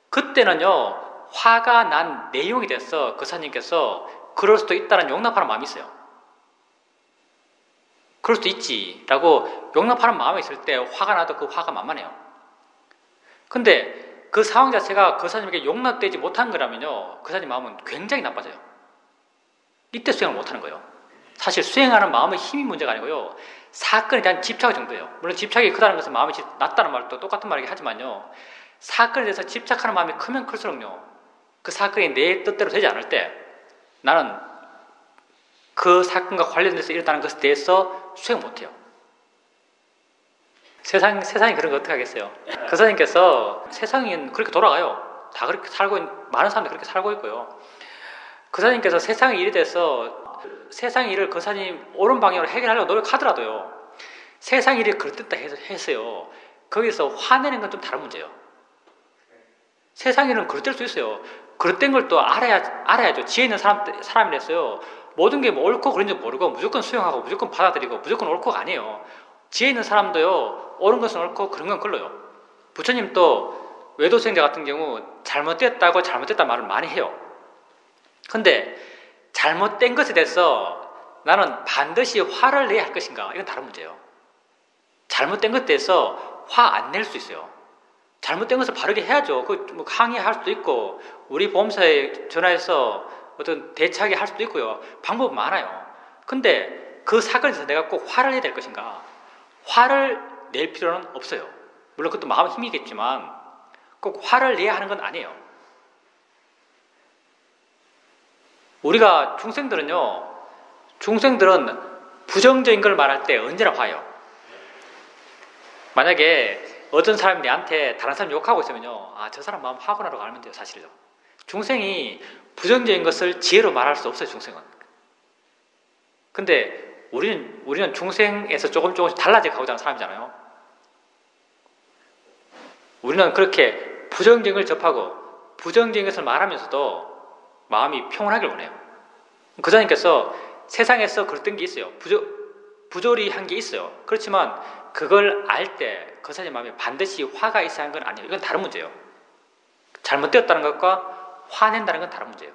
그때는요. 화가 난 내용이 돼서 거사님께서 그럴 수도 있다는 용납하는 마음이 있어요. 그럴 수도 있지 라고 용납하는 마음이 있을 때 화가 나도 그 화가 만만해요. 근데 그 상황 자체가 거사님에게 용납되지 못한 거라면요. 거사님 마음은 굉장히 나빠져요. 이때 수행을 못하는 거예요. 사실 수행하는 마음의 힘이 문제가 아니고요. 사건에 대한 집착 정도예요. 물론 집착이 크다는 것은 마음이 낮다는 말도 똑같은 말이긴 하지만요. 사건에 대해서 집착하는 마음이 크면 클수록요. 그 사건이 내 뜻대로 되지 않을 때 나는 그 사건과 관련돼서 일어나는 것에 대해서 수행 못해요. 세상이 그런 거 어떻게 하겠어요? 그 선생님께서 세상은 그렇게 돌아가요. 다 그렇게 많은 사람들이 그렇게 살고 있고요. 그 선생님께서 세상의 일에 대해서 세상의 일을 그 선생님 옳은 방향으로 해결하려고 노력하더라도요. 세상 일이 그렇다 해서요. 거기서 화내는 건 좀 다른 문제예요. 세상 일은 그렇될 수 있어요. 그렇된 걸 또 알아야죠. 지혜 있는 사람이랬어요. 모든 게 뭐 옳고 그런 줄 모르고 무조건 수용하고 무조건 받아들이고 무조건 옳고가 아니에요. 지혜 있는 사람도요. 옳은 것은 옳고 그런 건 걸러요. 부처님도 외도수행자 같은 경우 잘못됐다 말을 많이 해요. 근데 잘못된 것에 대해서 나는 반드시 화를 내야 할 것인가? 이건 다른 문제예요. 잘못된 것에 대해서 화 안 낼 수 있어요. 잘못된 것을 바르게 해야죠. 뭐 항의할 수도 있고 우리 보험사에 전화해서 어떤 대처하게 할 수도 있고요. 방법은 많아요. 근데 그 사건에 대해서 내가 꼭 화를 내야 될 것인가? 화를 낼 필요는 없어요. 물론 그것도 마음의 힘이겠지만 꼭 화를 내야 하는 건 아니에요. 우리가 중생들은 부정적인 걸 말할 때 언제나 화해요. 만약에 어떤 사람이 내한테 다른 사람 욕하고 있으면요. 저 사람 마음 화구나라고 알면 돼요. 사실요. 중생이 부정적인 것을 지혜로 말할 수 없어요. 중생은. 근데 우리는 중생에서 조금씩 달라져 가고자 하는 사람이잖아요. 우리는 그렇게 부정적인 걸 접하고 부정적인 것을 말하면서도 마음이 평온하길 원해요. 거사님께서 세상에서 그랬던 게 있어요. 부조리한 게 있어요. 그렇지만 그걸 알 때 거사님 마음에 반드시 화가 있어야 하는 건 아니에요. 이건 다른 문제예요. 잘못되었다는 것과 화낸다는 건 다른 문제예요.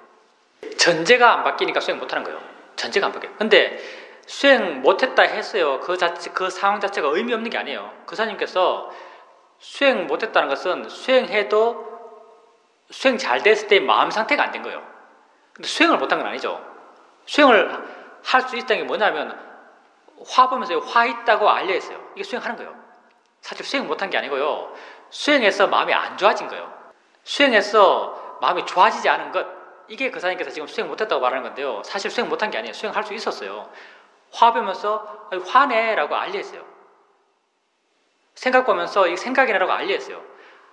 전제가 안 바뀌니까 수행 못하는 거예요. 전제가 안 바뀌어요. 근데 수행 못했다 했어요. 그 상황 자체가 의미 없는 게 아니에요. 거사님께서 수행 못했다는 것은 수행해도 수행 잘 됐을 때 마음 상태가 안 된 거예요. 근데 수행을 못한 건 아니죠. 수행을 할 수 있다는 게 뭐냐면 화 보면서 화 있다고 알려 있어요. 이게 수행하는 거예요. 사실 수행 못한 게 아니고요. 수행해서 마음이 안 좋아진 거예요. 수행해서 마음이 좋아지지 않은 것, 이게 거사님께서 지금 수행 못했다고 말하는 건데요. 사실 수행 못한 게 아니에요. 수행할 수 있었어요. 화 보면서 화내라고 알려 있어요. 생각 보면서 이 생각이나라고 알려 있어요.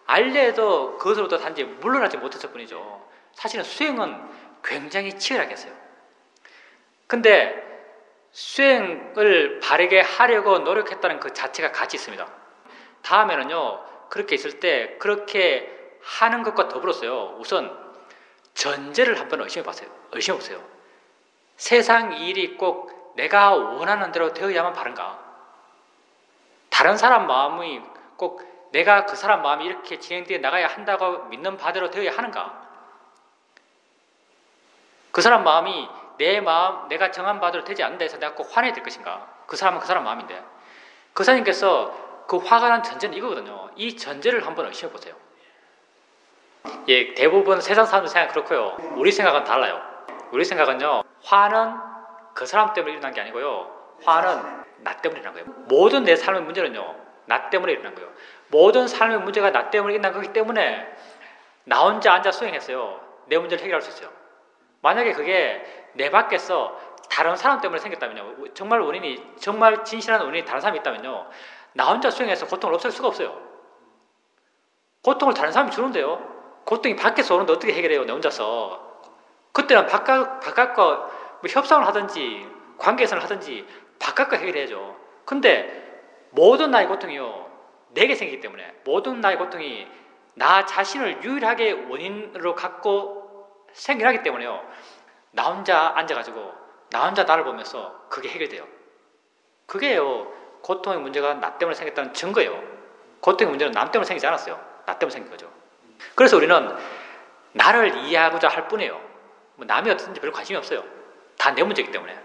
알려도 그것으로부터 단지 물러나지 못했을 뿐이죠. 사실은 수행은 굉장히 치열하게 했어요. 근데 수행을 바르게 하려고 노력했다는 그 자체가 가치 있습니다. 다음에는요, 그렇게 있을 때 그렇게 하는 것과 더불어서요, 우선 전제를 한번 의심해보세요. 세상 일이 꼭 내가 원하는 대로 되어야만 바른가? 다른 사람 마음이 꼭 내가 그 사람 마음이 이렇게 진행되어 나가야 한다고 믿는 바대로 되어야 하는가? 그 사람 마음이 내 마음, 내가 정한 바대로 되지 않는다 해서 내가 꼭 화내야 될 것인가? 그 사람은 그 사람 마음인데. 그 사님께서 그 화가 난 전제는 이거거든요. 이 전제를 한번 의심해 보세요. 예, 대부분 세상 사람들 생각 그렇고요. 우리 생각은 달라요. 우리 생각은요, 화는 그 사람 때문에 일어난 게 아니고요. 화는 나 때문에 일어난 거예요. 모든 내 삶의 문제는요, 나 때문에 일어난 거예요. 모든 삶의 문제가 나 때문에 일어난 거기 때문에 나 혼자 앉아 수행했어요. 내 문제를 해결할 수 있어요. 만약에 그게 내 밖에서 다른 사람 때문에 생겼다면요, 정말 원인이, 정말 진실한 원인이 다른 사람이 있다면요, 나 혼자 수행해서 고통을 없앨 수가 없어요. 고통을 다른 사람이 주는데요, 고통이 밖에서 오는데 어떻게 해결해요, 내 혼자서. 그때는 바깥과 뭐 협상을 하든지 관계에서는 하든지 바깥과 해결해야죠. 근데 모든 나의 고통이요, 내게 생기기 때문에, 모든 나의 고통이 나 자신을 유일하게 원인으로 갖고 생겨나기 때문에요, 나 혼자 앉아가지고 나 혼자 나를 보면서 그게 해결돼요. 그게요, 고통의 문제가 나 때문에 생겼다는 증거예요. 고통의 문제는 남 때문에 생기지 않았어요. 나 때문에 생긴 거죠. 그래서 우리는 나를 이해하고자 할 뿐이에요. 뭐 남이 어떻든지 별로 관심이 없어요. 다 내 문제이기 때문에.